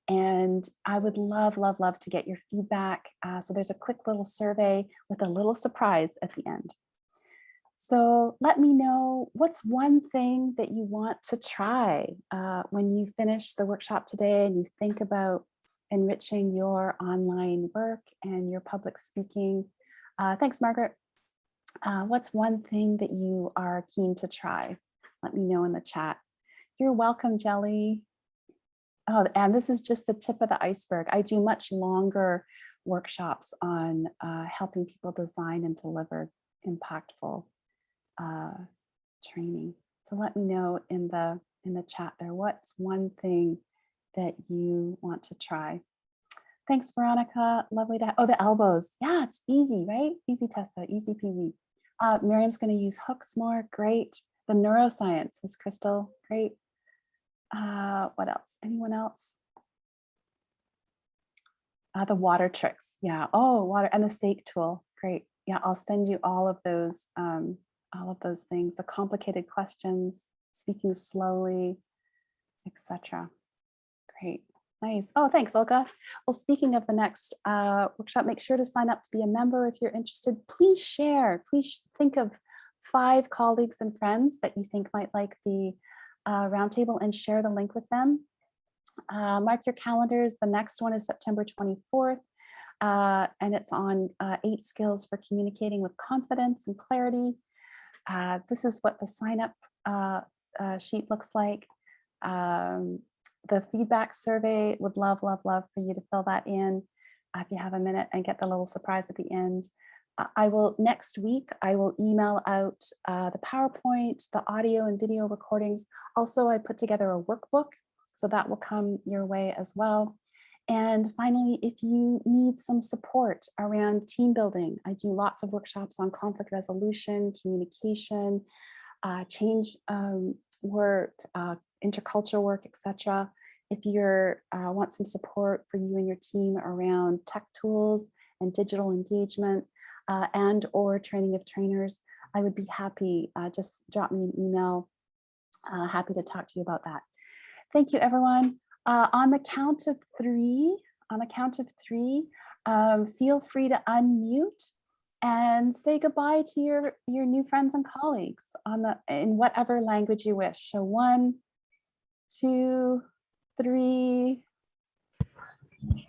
And I would love, love, love to get your feedback. So there's a quick little survey with a little surprise at the end. So let me know, what's one thing that you want to try when you finish the workshop today and you think about enriching your online work and your public speaking. Thanks, Margaret. What's one thing that you are keen to try? Let me know in the chat. You're welcome, Jelly. Oh, and this is just the tip of the iceberg. I do much longer workshops on helping people design and deliver impactful training. So let me know in the chat there, what's one thing that you want to try? Thanks, Veronica. Lovely to have, oh, the elbows. Yeah, it's easy, right? Easy, Tessa, easy peasy. Miriam's going to use hooks more. Great. The neuroscience is Crystal. Great. What else? Anyone else? The water tricks. Yeah. Oh, water and the S.A.K.E tool. Great. Yeah, I'll send you all of those things. The complicated questions, speaking slowly, etc. Great. Nice. Oh, thanks, Olga. Well, speaking of the next workshop, make sure to sign up to be a member if you're interested. Please share. Please think of 5 colleagues and friends that you think might like the roundtable and share the link with them. Mark your calendars. The next one is September 24th, and it's on 8 skills for communicating with confidence and clarity. This is what the sign up sheet looks like. The feedback survey, would love, love, love for you to fill that in if you have a minute and get the little surprise at the end. Next week, I will email out the PowerPoint, the audio and video recordings. Also, I put together a workbook, so that will come your way as well. And finally, if you need some support around team building, I do lots of workshops on conflict resolution, communication, change work, intercultural work, etc. If you want some support for you and your team around tech tools and digital engagement and or training of trainers, I would be happy. Just drop me an email. Happy to talk to you about that. Thank you, everyone. On the count of 3, feel free to unmute and say goodbye to your new friends and colleagues in whatever language you wish. So 1, 2, 3.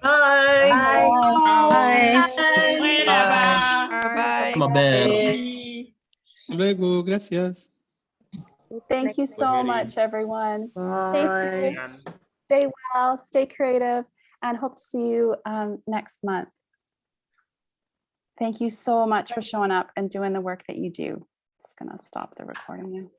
Bye. Bye. Bye. Bye. Uma bela. Bye. Luego, gracias. Thank you so meeting. much, everyone. Stay Bye. safe, stay well, stay creative, and hope to see you next month. Thank you so much for showing up and doing the work that you do. It's gonna stop the recording now.